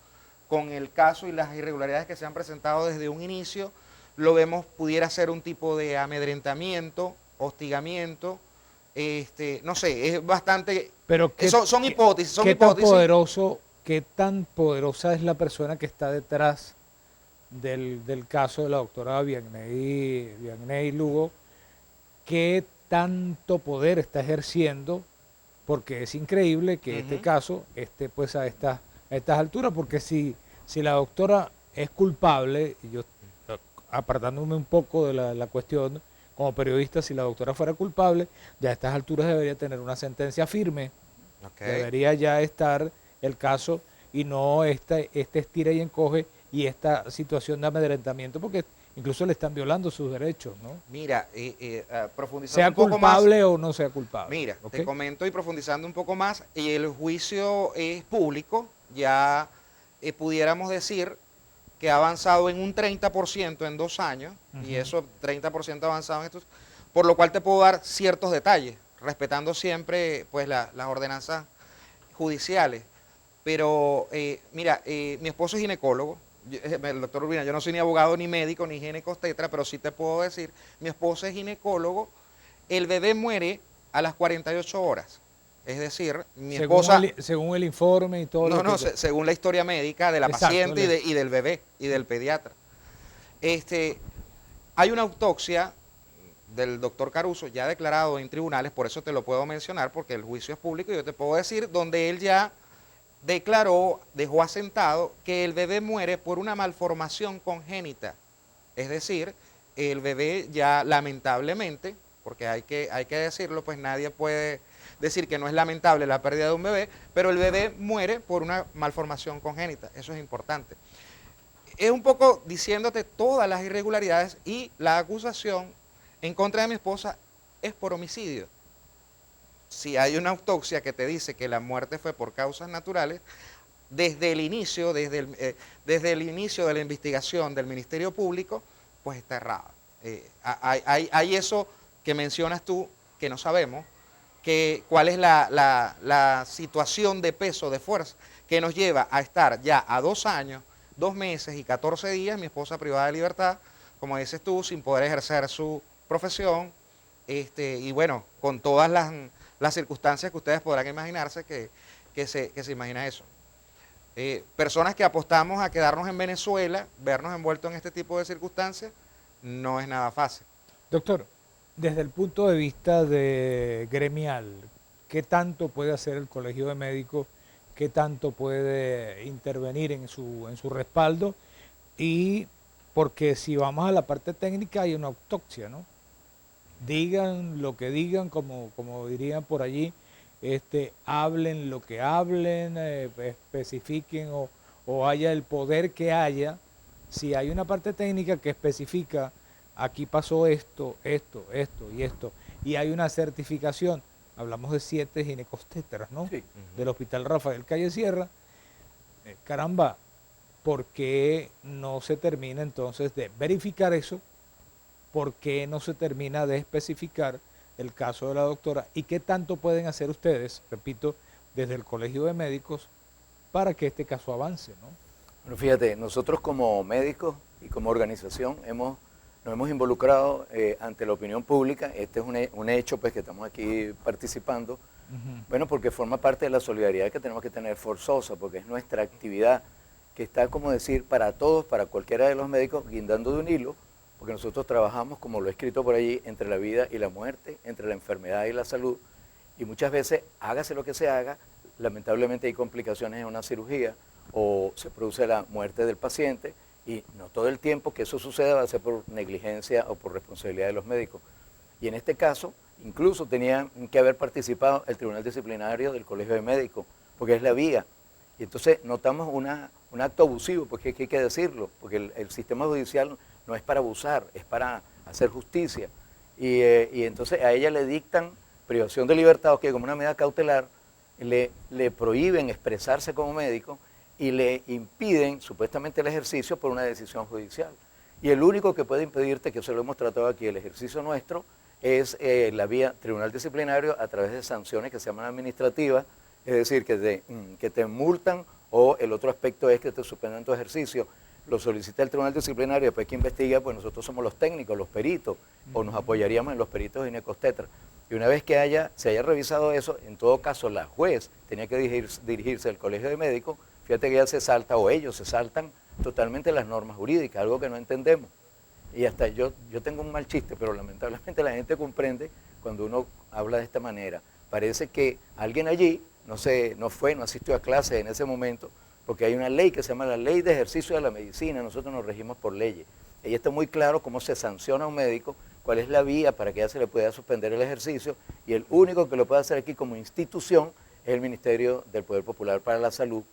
con el caso y las irregularidades que se han presentado desde un inicio. Lo vemos, pudiera ser un tipo de amedrentamiento, hostigamiento, no sé, es bastante... Pero son hipótesis, ¿qué tan poderosa es la persona que está detrás del caso de la doctora Vianney Lugo? ¿Qué tanto poder está ejerciendo? Porque es increíble que este caso esté pues a estas alturas, porque si la doctora es culpable, y yo apartándome un poco de la cuestión como periodista, si la doctora fuera culpable, ya a estas alturas debería tener una sentencia firme. Debería ya estar el caso y no este estira y encoge y esta situación de amedrentamiento, porque incluso le están violando sus derechos, ¿no? Mira, profundizando sea un poco culpable más, o no sea culpable. Mira, te comento y profundizando un poco más, y el juicio es público, ya pudiéramos decir que ha avanzado en un 30% en 2 años, y eso 30% avanzado en estos, por lo cual te puedo dar ciertos detalles, respetando siempre pues las ordenanzas judiciales. Pero mira, mi esposo es ginecólogo, el doctor Urbina, yo no soy ni abogado, ni médico, ni ginecostetra, pero sí te puedo decir, mi esposo es ginecólogo, el bebé muere a las 48 horas. Es decir, mi esposa... Según el informe y todo. Según la historia médica de la paciente y del bebé y del pediatra. Hay una autopsia del doctor Caruso ya declarado en tribunales, por eso te lo puedo mencionar, porque el juicio es público y yo te puedo decir, donde él ya declaró, dejó asentado que el bebé muere por una malformación congénita. Es decir, el bebé ya lamentablemente, porque hay que decirlo, pues nadie puede decir que no es lamentable la pérdida de un bebé, pero el bebé muere por una malformación congénita. Eso es importante. Es un poco diciéndote todas las irregularidades, y la acusación en contra de mi esposa es por homicidio. Si hay una autopsia que te dice que la muerte fue por causas naturales, desde el inicio de la investigación del Ministerio Público, pues está errado. Hay eso que mencionas tú, que no sabemos, cuál es la situación de peso, de fuerza, que nos lleva a estar ya a 2 años, 2 meses y 14 días, mi esposa privada de libertad, como dices tú, sin poder ejercer su profesión, y bueno, con todas las circunstancias que ustedes podrán imaginarse que se imagina eso. Personas que apostamos a quedarnos en Venezuela, vernos envueltos en este tipo de circunstancias, no es nada fácil. Doctor, desde el punto de vista gremial, ¿qué tanto puede hacer el Colegio de Médicos? ¿Qué tanto puede intervenir en su respaldo? Y porque si vamos a la parte técnica hay una autopsia, ¿no? digan lo que digan, como dirían por allí, hablen lo que hablen, especifiquen o haya el poder que haya. Si hay una parte técnica que especifica, aquí pasó esto, esto, esto y esto, y hay una certificación, hablamos de 7 ginecostéteras, ¿no? Sí. Del Hospital Rafael Calle Sierra, caramba, ¿por qué no se termina entonces de verificar eso? ¿Por qué no se termina de especificar el caso de la doctora? ¿Y qué tanto pueden hacer ustedes, repito, desde el Colegio de Médicos, para que este caso avance, ¿no? Bueno, fíjate, nosotros como médicos y como organización nos hemos involucrado ante la opinión pública. Este es un hecho pues, que estamos aquí participando. Bueno, porque forma parte de la solidaridad que tenemos que tener forzosa, porque es nuestra actividad que está, como decir, para todos, para cualquiera de los médicos, guindando de un hilo, porque nosotros trabajamos, como lo he escrito por allí, entre la vida y la muerte, entre la enfermedad y la salud, y muchas veces, hágase lo que se haga, lamentablemente hay complicaciones en una cirugía, o se produce la muerte del paciente, y no todo el tiempo que eso suceda va a ser por negligencia o por responsabilidad de los médicos. Y en este caso, incluso tenía que haber participado el Tribunal Disciplinario del Colegio de Médicos, porque es la vía. Y entonces notamos un acto abusivo, porque hay que decirlo, porque el sistema judicial no es para abusar, es para hacer justicia. Y entonces a ella le dictan privación de libertad, que como una medida cautelar, le prohíben expresarse como médico y le impiden supuestamente el ejercicio por una decisión judicial. Y el único que puede impedirte, que eso lo hemos tratado aquí, el ejercicio nuestro, es la vía tribunal disciplinario a través de sanciones que se llaman administrativas, es decir, que te multan, o el otro aspecto es que te suspendan tu ejercicio. Lo solicita el tribunal disciplinario, después que investiga, pues nosotros somos los técnicos, los peritos, o nos apoyaríamos en los peritos ginecostetras. Y una vez que se haya revisado eso, en todo caso la juez tenía que dirigirse al Colegio de Médicos. Fíjate que ella se salta, o ellos se saltan totalmente las normas jurídicas, algo que no entendemos. Y hasta yo tengo un mal chiste, pero lamentablemente la gente comprende cuando uno habla de esta manera. Parece que alguien allí no asistió a clases en ese momento, porque hay una ley que se llama la Ley de Ejercicio de la Medicina. Nosotros nos regimos por leyes. Ahí está muy claro cómo se sanciona a un médico, cuál es la vía para que ya se le pueda suspender el ejercicio, y el único que lo puede hacer aquí como institución es el Ministerio del Poder Popular para la Salud.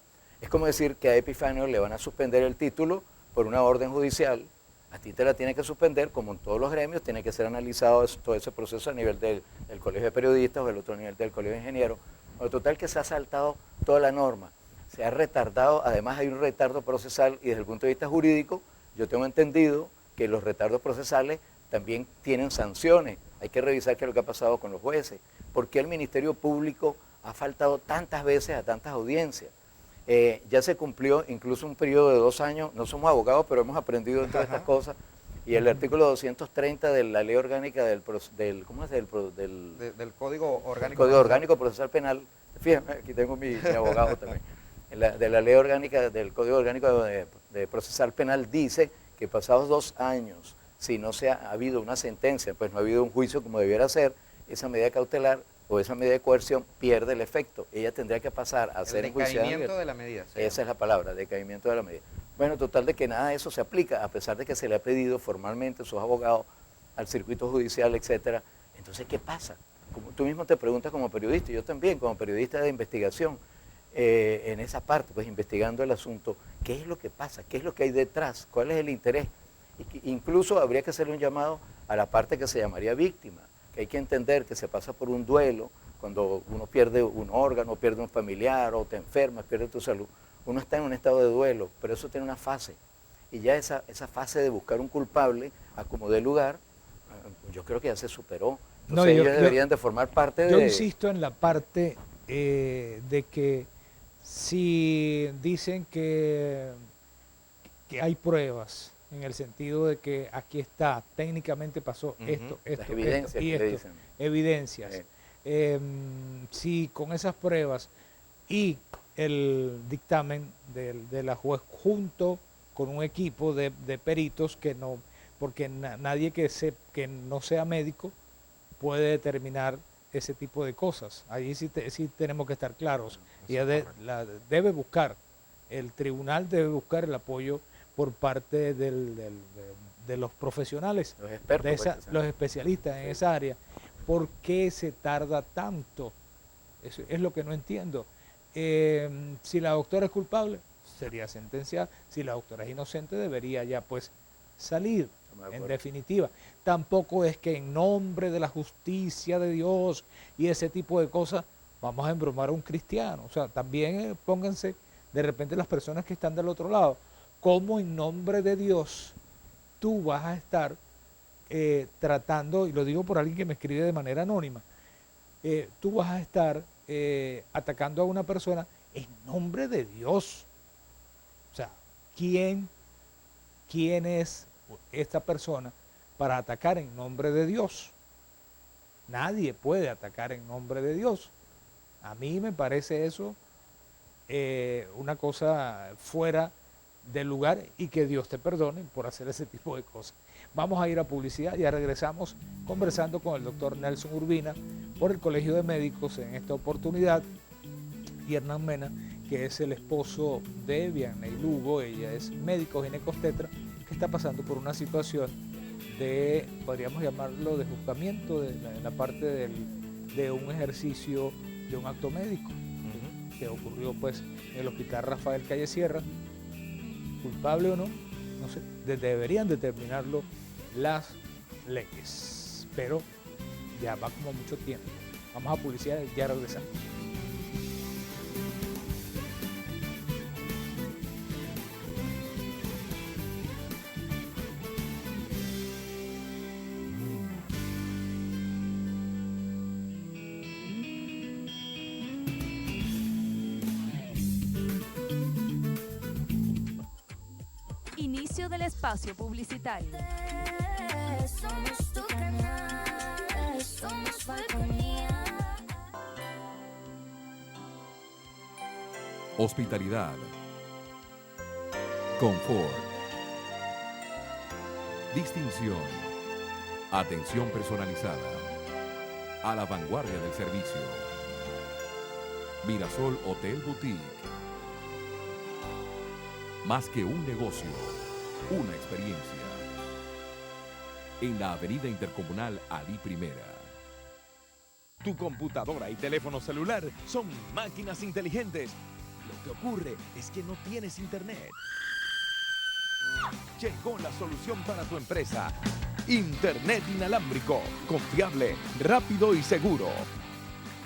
Es como decir que a Epifanio le van a suspender el título por una orden judicial. A ti te la tiene que suspender, como en todos los gremios, tiene que ser analizado todo ese proceso a nivel del Colegio de Periodistas o el otro nivel del Colegio de Ingenieros. Bueno, total que se ha saltado toda la norma, se ha retardado, además hay un retardo procesal, y desde el punto de vista jurídico, yo tengo entendido que los retardos procesales también tienen sanciones. Hay que revisar qué es lo que ha pasado con los jueces. ¿Por qué el Ministerio Público ha faltado tantas veces a tantas audiencias? Ya se cumplió incluso un periodo de 2 años, no somos abogados, pero hemos aprendido de todas estas cosas, y el artículo 230 de la Ley Orgánica del Código Orgánico. Código Orgánico Procesal Penal, fíjate, aquí tengo mi abogado también, de la Ley Orgánica del Código Orgánico de Procesal Penal dice que pasados 2 años, si no ha habido una sentencia, pues no ha habido un juicio como debiera ser, esa medida cautelar o esa medida de coerción pierde el efecto. Ella tendría que pasar a ser enjuiciada. Decaimiento de la medida. Esa es la palabra, decaimiento de la medida. Bueno, total de que nada de eso se aplica, a pesar de que se le ha pedido formalmente a sus abogados, al circuito judicial, etcétera. Entonces, ¿qué pasa? Como tú mismo te preguntas como periodista, y yo también como periodista de investigación, en esa parte, pues investigando el asunto, ¿qué es lo que pasa? ¿Qué es lo que hay detrás? ¿Cuál es el interés? Incluso habría que hacerle un llamado a la parte que se llamaría víctima, que hay que entender que se pasa por un duelo, cuando uno pierde un órgano, pierde un familiar, o te enfermas, pierde tu salud, uno está en un estado de duelo, pero eso tiene una fase, y ya esa fase de buscar un culpable a como dé lugar, yo creo que ya se superó. Entonces ellos deberían de formar parte de... Yo insisto en la parte de que si dicen que hay pruebas, en el sentido de que aquí está, técnicamente pasó esto, evidencias. Si con esas pruebas y el dictamen de la juez junto con un equipo de peritos que no, porque nadie que no sea médico puede determinar ese tipo de cosas. Allí sí tenemos que estar claros. Y debe buscar, el tribunal debe buscar el apoyo por parte de los profesionales, Los expertos, los especialistas en esa área. ¿Por qué se tarda tanto? Eso es lo que no entiendo. Si la doctora es culpable, sería sentenciada. Si la doctora es inocente, debería ya pues salir. En definitiva, tampoco es que en nombre de la justicia de Dios y ese tipo de cosas vamos a embromar a un cristiano. O sea, también pónganse de repente las personas que están del otro lado, cómo en nombre de Dios tú vas a estar tratando, y lo digo por alguien que me escribe de manera anónima, tú vas a estar atacando a una persona en nombre de Dios. O sea, ¿quién es esta persona para atacar en nombre de Dios? Nadie puede atacar en nombre de Dios. A mí me parece eso una cosa fuera del lugar, y que Dios te perdone por hacer ese tipo de cosas. Vamos a ir a publicidad, ya regresamos conversando con el doctor Nelson Urbina por el Colegio de Médicos en esta oportunidad, y Hernán Mena, que es el esposo de Vianney Lugo. Ella es médico ginecobstetra que está pasando por una situación de, podríamos llamarlo, de juzgamiento en la parte de un ejercicio de un acto médico que ocurrió pues en el Hospital Rafael Calle Sierra. Culpable o no, no sé, deberían determinarlo las leyes, pero ya va como mucho tiempo. Vamos a publicidad y ya regresamos. Inicio del espacio publicitario. Somos tu canal, somos Falconía. Hospitalidad, confort, distinción, atención personalizada, a la vanguardia del servicio. Mirasol Hotel Boutique. Más que un negocio, una experiencia. En la Avenida Intercomunal Ali Primera. Tu computadora y teléfono celular son máquinas inteligentes. Lo que ocurre es que no tienes internet. Llegó la solución para tu empresa. Internet inalámbrico, confiable, rápido y seguro.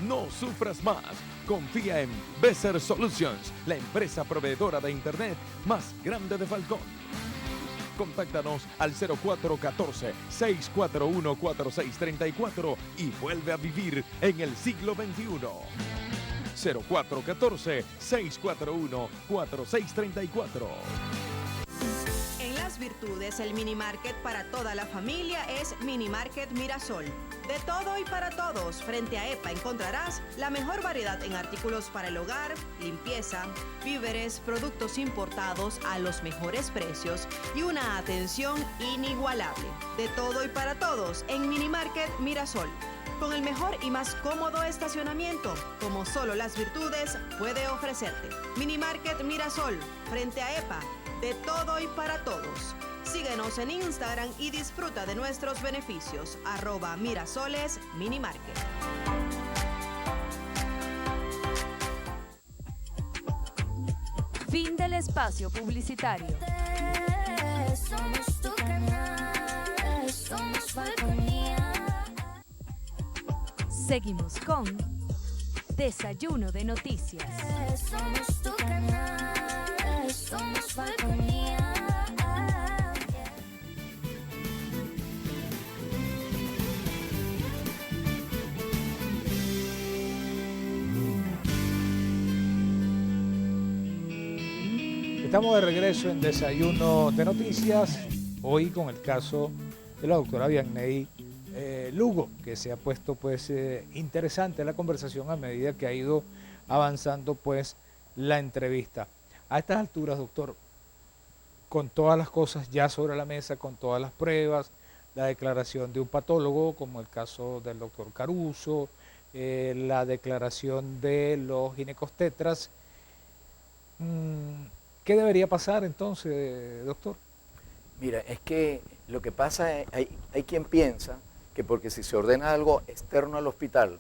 No sufras más. Confía en Besser Solutions, la empresa proveedora de internet más grande de Falcón. Contáctanos al 0414-641-4634 y vuelve a vivir en el siglo XXI. 0414-641-4634. En Las Virtudes, el mini market para toda la familia es Mini Market Mirasol. De todo y para todos, frente a EPA encontrarás la mejor variedad en artículos para el hogar, limpieza, víveres, productos importados a los mejores precios y una atención inigualable. De todo y para todos en Mini Market Mirasol. Con el mejor y más cómodo estacionamiento, como solo Las Virtudes puede ofrecerte. Mini Market Mirasol, frente a EPA. De todo y para todos. Síguenos en Instagram y disfruta de nuestros beneficios. @Mirasoles Minimarket. Fin del espacio publicitario. Somos tu canal, somos Falconía. Seguimos con Desayuno de Noticias. Somos tu canal, somos Falconía. Estamos de regreso en Desayuno de Noticias, hoy con el caso de la doctora Vianney Lugo, que se ha puesto pues interesante la conversación a medida que ha ido avanzando pues la entrevista. A estas alturas, doctor, con todas las cosas ya sobre la mesa, con todas las pruebas, la declaración de un patólogo, como el caso del doctor Caruso, la declaración de los ginecobstetras, ¿qué ¿Qué debería pasar entonces, doctor? Mira, es que lo que pasa es, hay quien piensa que porque si se ordena algo externo al hospital,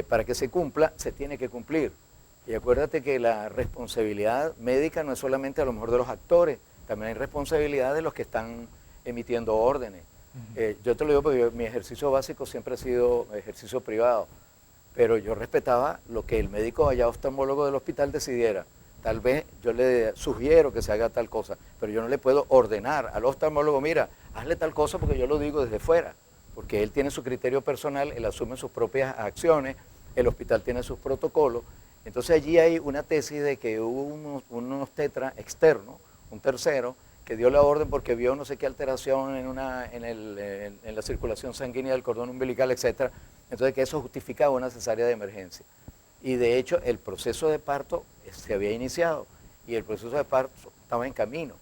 para que se cumpla, se tiene que cumplir. Y acuérdate que la responsabilidad médica no es solamente a lo mejor de los actores, también hay responsabilidad de los que están emitiendo órdenes. Yo te lo digo porque mi ejercicio básico siempre ha sido ejercicio privado, pero yo respetaba lo que el médico allá oftalmólogo del hospital decidiera. Tal vez yo le sugiero que se haga tal cosa, pero yo no le puedo ordenar al oftalmólogo, mira, hazle tal cosa porque yo lo digo desde fuera, porque él tiene su criterio personal, él asume sus propias acciones, el hospital tiene sus protocolos. Entonces allí hay una tesis de que hubo unos tetra externos, un tercero, que dio la orden porque vio no sé qué alteración en la circulación sanguínea del cordón umbilical, etc. Entonces que eso justificaba una cesárea de emergencia. Y de hecho el proceso de parto se había iniciado y el proceso de parto estaba en camino.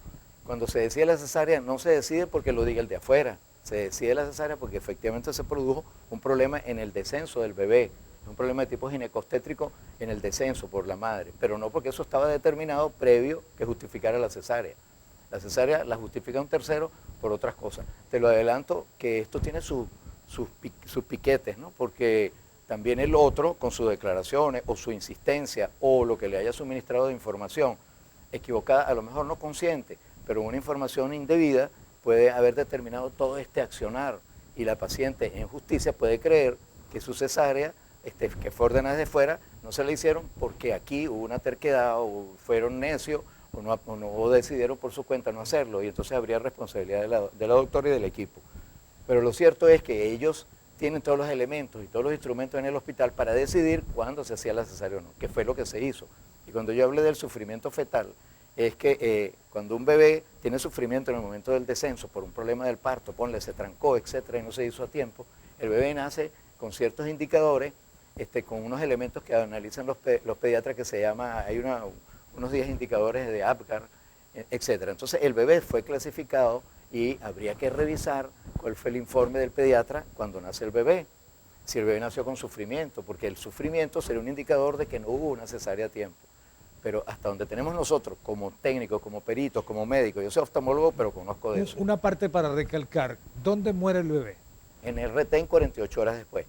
Cuando se decide la cesárea no se decide porque lo diga el de afuera, se decide la cesárea porque efectivamente se produjo un problema en el descenso del bebé, un problema de tipo ginecostétrico en el descenso por la madre, pero no porque eso estaba determinado previo que justificara la cesárea. La cesárea la justifica un tercero por otras cosas. Te lo adelanto que esto tiene sus piquetes, ¿no? Porque también el otro, con sus declaraciones o su insistencia o lo que le haya suministrado de información equivocada, a lo mejor no consciente, pero una información indebida puede haber determinado todo este accionar y la paciente en justicia puede creer que su cesárea, que fue ordenada desde fuera, no se la hicieron porque aquí hubo una terquedad o fueron necios o decidieron por su cuenta no hacerlo y entonces habría responsabilidad de la doctora y del equipo. Pero lo cierto es que ellos tienen todos los elementos y todos los instrumentos en el hospital para decidir cuándo se hacía la cesárea o no, que fue lo que se hizo. Y cuando yo hablé del sufrimiento fetal, es que cuando un bebé tiene sufrimiento en el momento del descenso por un problema del parto, ponle, se trancó, etcétera, y no se hizo a tiempo, el bebé nace con ciertos indicadores, con unos elementos que analizan los pediatras que se llama, hay unos 10 indicadores de Apgar, etcétera. Entonces el bebé fue clasificado y habría que revisar cuál fue el informe del pediatra cuando nace el bebé, si el bebé nació con sufrimiento, porque el sufrimiento sería un indicador de que no hubo una cesárea a tiempo. Pero hasta donde tenemos nosotros, como técnicos, como peritos, como médicos, yo soy oftalmólogo, pero conozco de eso. Una parte para recalcar, ¿dónde muere el bebé? En RT en 48 horas después.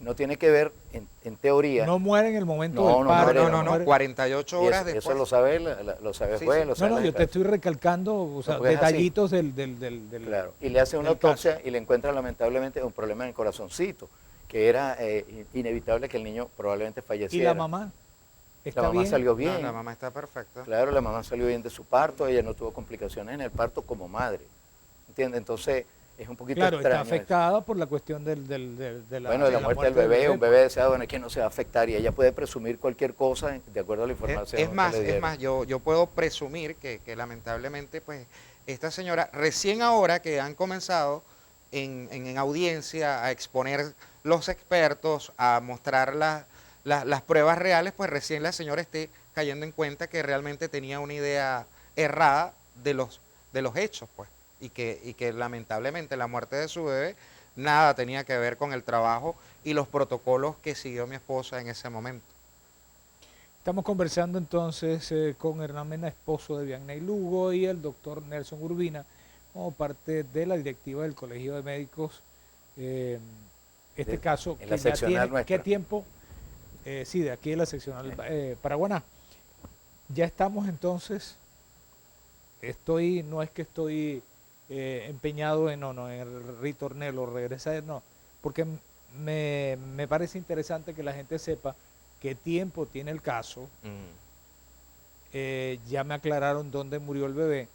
No tiene que ver, en teoría. No muere en el momento del parto. No, 48 horas después. Eso lo sabe el juez. No, yo te estoy recalcando, o sea, detallitos del... Claro, y le hace una autopsia y le encuentra lamentablemente un problema en el corazoncito, que era inevitable que el niño probablemente falleciera. ¿Y la mamá? La mamá salió bien. No, la mamá está perfecta. Claro, la mamá salió bien de su parto, ella no tuvo complicaciones en el parto como madre. ¿Entiendes? Entonces es un poquito extraño. Claro, está afectada por la cuestión de la muerte del bebé. Un bebé deseado, bueno, es que no se va a afectar y ella puede presumir cualquier cosa de acuerdo a la información. Es más, yo puedo presumir que lamentablemente, pues, esta señora, recién ahora que han comenzado en audiencia a exponer los expertos, a mostrar las pruebas reales, pues recién la señora esté cayendo en cuenta que realmente tenía una idea errada de los hechos, pues, y que lamentablemente la muerte de su bebé nada tenía que ver con el trabajo y los protocolos que siguió mi esposa en ese momento. Estamos conversando entonces con Hernán Mena, esposo de Vianney Lugo, y el doctor Nelson Urbina, como parte de la directiva del Colegio de Médicos. Caso en que la ya seccional tiene, ¿qué tiempo? Sí, de aquí en la seccional Paraguaná. Ya estamos entonces, no es que estoy empeñado en el ritornelo, regresar, no, porque me parece interesante que la gente sepa qué tiempo tiene el caso. Ya me aclararon dónde murió el bebé,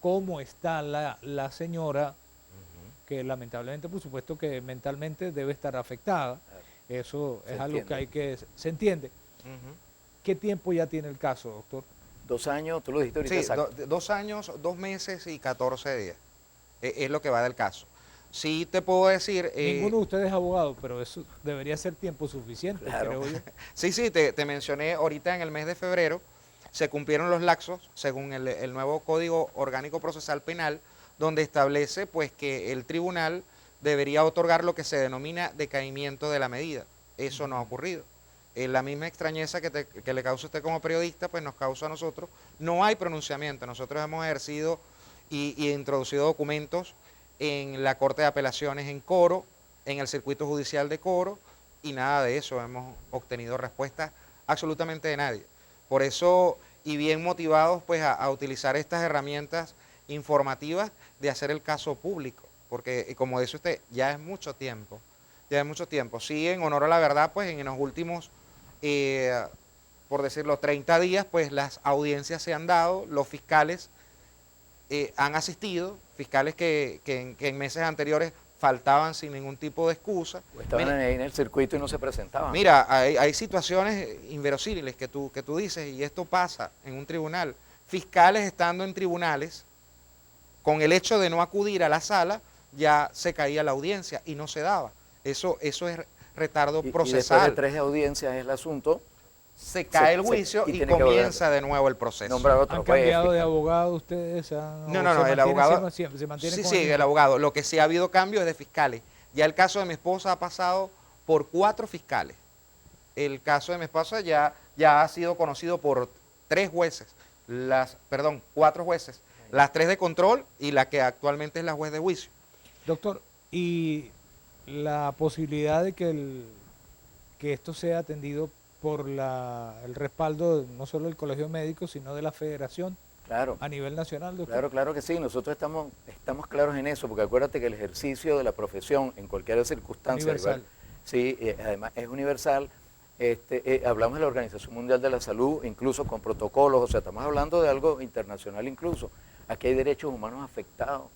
cómo está la señora, que lamentablemente, por supuesto, que mentalmente debe estar afectada. Eso es algo que se entiende. ¿Qué tiempo ya tiene el caso, doctor? 2 años, tú lo dijiste ahorita. Sí, 2 años, 2 meses y 14 días. Es lo que va del caso. Sí te puedo decir... Ninguno de ustedes es abogado, pero eso debería ser tiempo suficiente, claro. creo yo. Sí, te mencioné ahorita en el mes de febrero, se cumplieron los lapsos según el nuevo Código Orgánico Procesal Penal, donde establece pues que el tribunal debería otorgar lo que se denomina decaimiento de la medida. Eso no ha ocurrido. la misma extrañeza que le causa a usted como periodista, pues nos causa a nosotros. No hay pronunciamiento. Nosotros hemos ejercido y introducido documentos en la Corte de Apelaciones en Coro, en el Circuito Judicial de Coro, y nada de eso. Hemos obtenido respuestas absolutamente de nadie. Por eso, y bien motivados pues a utilizar estas herramientas informativas de hacer el caso público, porque como dice usted, ya es mucho tiempo. Sí, en honor a la verdad, pues en los últimos, por decirlo, 30 días, pues las audiencias se han dado, los fiscales han asistido, fiscales que en meses anteriores faltaban sin ningún tipo de excusa. O estaban ahí en el circuito y no se presentaban. Mira, hay situaciones inverosímiles que tú dices, y esto pasa en un tribunal. Fiscales estando en tribunales, con el hecho de no acudir a la sala, ya se caía la audiencia y no se daba. Eso es retardo procesal. Y después de 3 audiencias el asunto, se cae el juicio y comienza de nuevo el proceso. ¿Han cambiado de abogado ustedes? No, el abogado se mantiene sí, el abogado. Lo que sí ha habido cambio es de fiscales. Ya el caso de mi esposa ha pasado por 4 fiscales. El caso de mi esposa ya ha sido conocido por 4 jueces. Las 3 de control y la que actualmente es la juez de juicio. Doctor, y la posibilidad de que esto sea atendido por el respaldo no solo del Colegio Médico, sino de la Federación a nivel nacional, doctor. Claro que sí, nosotros estamos claros en eso, porque acuérdate que el ejercicio de la profesión en cualquier circunstancia, universal. Sí, además es universal. Hablamos de la Organización Mundial de la Salud, incluso con protocolos, o sea, estamos hablando de algo internacional incluso. Aquí hay derechos humanos afectados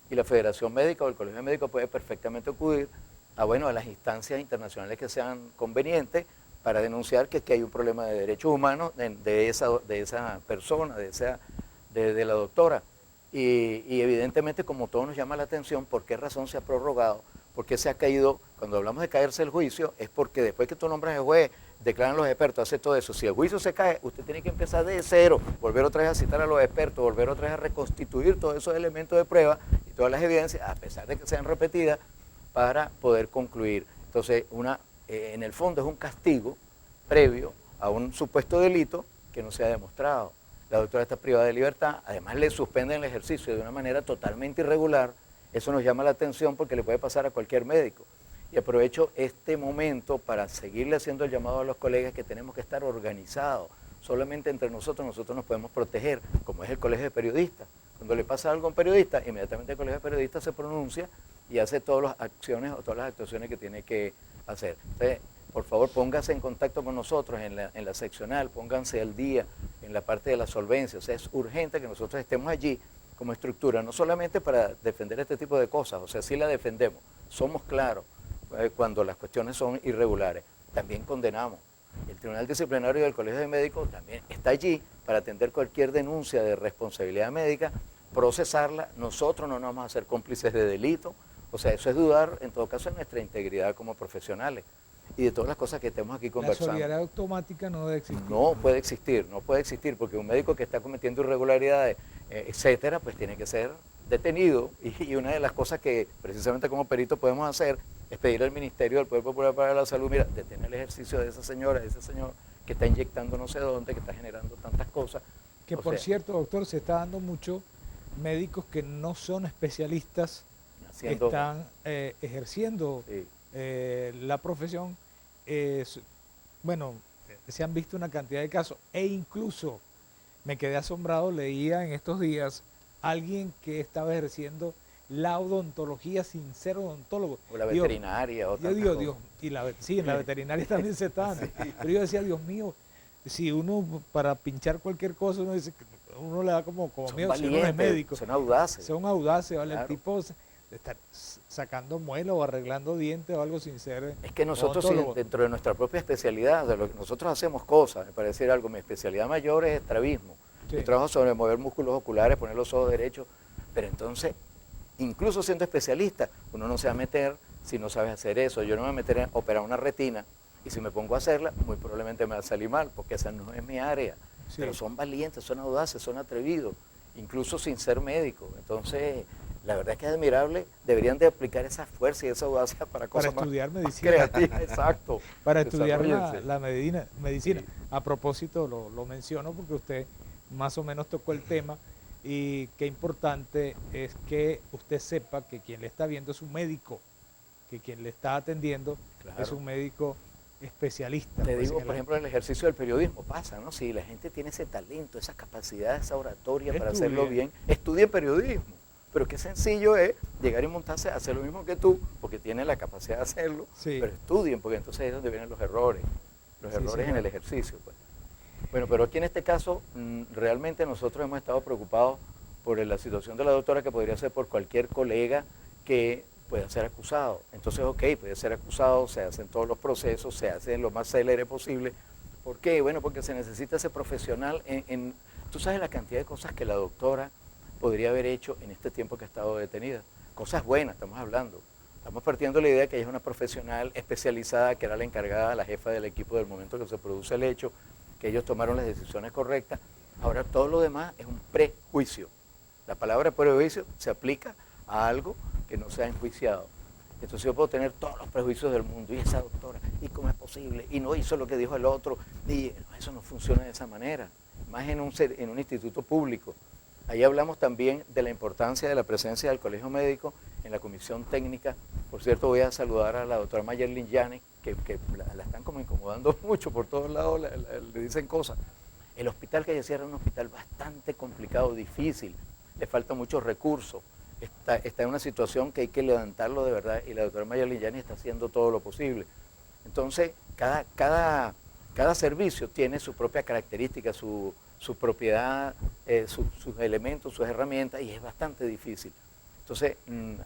y la Federación Médica o el Colegio Médico puede perfectamente acudir a las instancias internacionales que sean convenientes para denunciar que hay un problema de derechos humanos de esa persona, de la doctora. Y evidentemente, como todo nos llama la atención, ¿por qué razón se ha prorrogado? ¿Por qué se ha caído? Cuando hablamos de caerse el juicio, es porque después que tú nombras al juez, declaran los expertos, hace todo eso. Si el juicio se cae, usted tiene que empezar de cero, volver otra vez a citar a los expertos, volver otra vez a reconstituir todos esos elementos de prueba y todas las evidencias, a pesar de que sean repetidas, para poder concluir. Entonces, en el fondo es un castigo previo a un supuesto delito que no se ha demostrado. La doctora está privada de libertad, además le suspenden el ejercicio de una manera totalmente irregular. Eso nos llama la atención porque le puede pasar a cualquier médico. Y aprovecho este momento para seguirle haciendo el llamado a los colegas que tenemos que estar organizados. Solamente entre nosotros nos podemos proteger, como es el Colegio de Periodistas. Cuando le pasa algo a un periodista, inmediatamente el Colegio de Periodistas se pronuncia y hace todas las acciones o todas las actuaciones que tiene que hacer. Entonces, por favor, pónganse en contacto con nosotros en la seccional, pónganse al día en la parte de la solvencia. O sea, es urgente que nosotros estemos allí como estructura, no solamente para defender este tipo de cosas, o sea, sí la defendemos, somos claros cuando las cuestiones son irregulares, también condenamos. El Tribunal Disciplinario del Colegio de Médicos también está allí para atender cualquier denuncia de responsabilidad médica, procesarla. Nosotros no nos vamos a hacer cómplices de delito, o sea, eso es dudar en todo caso en nuestra integridad como profesionales y de todas las cosas que estemos aquí conversando. La solidaridad automática no debe existir. No puede existir, porque un médico que está cometiendo irregularidades, etcétera, pues tiene que ser detenido. Y una de las cosas que precisamente como perito podemos hacer es pedir al Ministerio del Poder Popular para la Salud, mira, detén el ejercicio de esa señora, de ese señor que está inyectando no sé dónde, que está generando tantas cosas. Que por cierto, doctor, se está dando mucho médicos que no son especialistas, están ejerciendo la profesión. Se han visto una cantidad de casos e incluso me quedé asombrado, leía en estos días alguien que estaba ejerciendo la odontología sin ser odontólogo. O la veterinaria. En la veterinaria también se está. Sí. Pero yo decía, Dios mío, si uno para pinchar cualquier cosa, uno le da como miedo, si uno no es médico. Son audaces. ¿vale? Claro. El tipo de estar sacando muelas o arreglando dientes o algo sin ser. Es que nosotros dentro de nuestra propia especialidad, de lo que nosotros hacemos cosas, me parece algo, mi especialidad mayor es estrabismo. Sí. Yo trabajo sobre mover músculos oculares, poner los ojos derechos, pero entonces, incluso siendo especialista, uno no se va a meter si no sabes hacer eso. Yo no me voy a meter en operar una retina y si me pongo a hacerla, muy probablemente me va a salir mal, porque esa no es mi área. Sí. Pero son valientes, son audaces, son atrevidos, incluso sin ser médico. Entonces, La verdad es que es admirable, deberían de aplicar esa fuerza y esa audacia para cosas estudiar más medicina. creativas, exacto. Para estudiar Desarróllense. la medicina. Sí. A propósito, lo menciono porque usted más o menos tocó el tema y qué importante es que usted sepa que quien le está viendo es un médico, que quien le está atendiendo Claro. es un médico especialista. Te pues, digo, en por ejemplo, en el ejercicio del periodismo pasa, ¿no? Si la gente tiene ese talento, esa capacidad, esa oratoria para hacerlo bien, estudie periodismo. Pero qué sencillo es llegar y montarse a hacer lo mismo que tú, porque tiene la capacidad de hacerlo, Sí. pero estudien, porque entonces ahí es donde vienen los errores Sí, en señor. el ejercicio. Pues. Bueno, pero aquí en este caso, realmente nosotros hemos estado preocupados por la situación de la doctora, que podría ser por cualquier colega que pueda ser acusado. Entonces, ok, puede ser acusado, se hacen todos los procesos, se hace lo más célere posible. ¿Por qué? Bueno, porque se necesita ese profesional tú sabes la cantidad de cosas que la doctora podría haber hecho en este tiempo que ha estado detenida. Cosas buenas, estamos hablando. Estamos partiendo de la idea que ella es una profesional especializada, que era la encargada, la jefa del equipo del momento que se produce el hecho, que ellos tomaron las decisiones correctas. Ahora todo lo demás es un prejuicio. La palabra prejuicio se aplica a algo que no se ha enjuiciado. Entonces yo puedo tener todos los prejuicios del mundo, y esa doctora, y cómo es posible, y no hizo lo que dijo el otro, y eso no funciona de esa manera, más en un instituto público. Ahí hablamos también de la importancia de la presencia del Colegio Médico en la comisión técnica. Por cierto, voy a saludar a la doctora Mayerlin Yanes, que la están como incomodando mucho por todos lados, le dicen cosas. El hospital que ella cierra es un hospital bastante complicado, difícil, le faltan muchos recursos, está en una situación que hay que levantarlo de verdad, y la doctora Mayerlin Yanes está haciendo todo lo posible. Entonces, cada servicio tiene su propia característica, su propiedad, sus elementos, sus herramientas, y es bastante difícil. Entonces,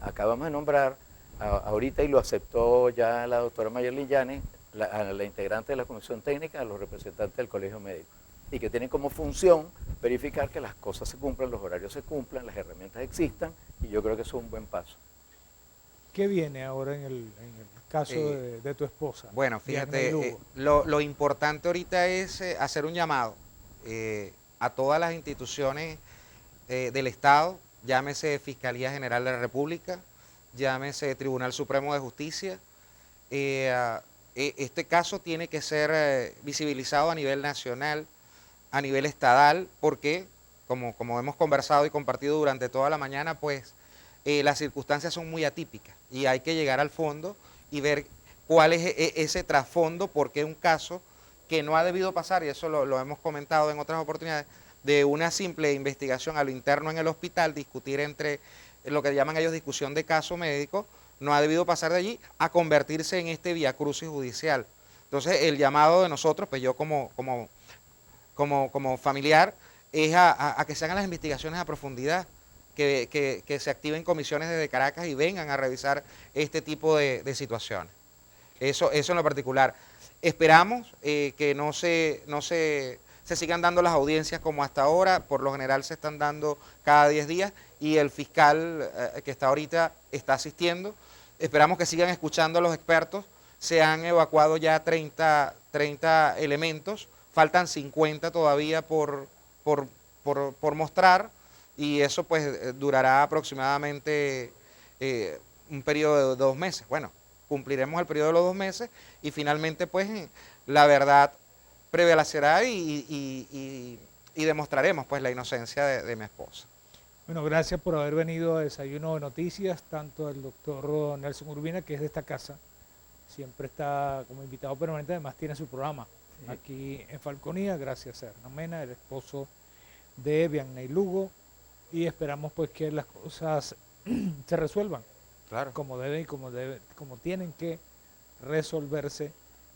acabamos de nombrar ahorita, y lo aceptó ya la doctora Mayerlin Yanes, a la integrante de la comisión técnica, a los representantes del Colegio Médico, y que tienen como función verificar que las cosas se cumplan, los horarios se cumplan, las herramientas existan, y yo creo que eso es un buen paso. ¿Qué viene ahora en el caso de tu esposa? Bueno, Diana fíjate, Lugo? lo importante ahorita es hacer un llamado a todas las instituciones del Estado, llámese Fiscalía General de la República, llámese Tribunal Supremo de Justicia. Este caso tiene que ser visibilizado a nivel nacional, a nivel estatal, porque, como hemos conversado y compartido durante toda la mañana, pues las circunstancias son muy atípicas y hay que llegar al fondo y ver cuál es ese trasfondo, porque es un caso que no ha debido pasar, y eso lo hemos comentado en otras oportunidades, de una simple investigación a lo interno en el hospital, discutir entre lo que llaman ellos discusión de caso médico, no ha debido pasar de allí a convertirse en este viacrucis judicial. Entonces, el llamado de nosotros, pues yo como familiar, es a que se hagan las investigaciones a profundidad, que se activen comisiones desde Caracas y vengan a revisar este tipo de situaciones. Eso en lo particular. Esperamos que no se sigan dando las audiencias como hasta ahora, por lo general se están dando cada 10 días, y el fiscal que está ahorita está asistiendo. Esperamos que sigan escuchando a los expertos. Se han evacuado ya 30 elementos, faltan 50 todavía por mostrar, y eso pues durará aproximadamente un periodo de 2 meses. Bueno, cumpliremos el periodo de los 2 meses y finalmente pues la verdad prevalecerá y demostraremos pues la inocencia de mi esposa. Bueno, gracias por haber venido a Desayuno de Noticias, tanto el doctor Nelson Urbina, que es de esta casa, siempre está como invitado permanente, además tiene su programa aquí en Falconía, gracias a Hernán Mena, el esposo de Vianney Lugo, y esperamos pues que las cosas se resuelvan, claro, como deben y como tienen que resolverse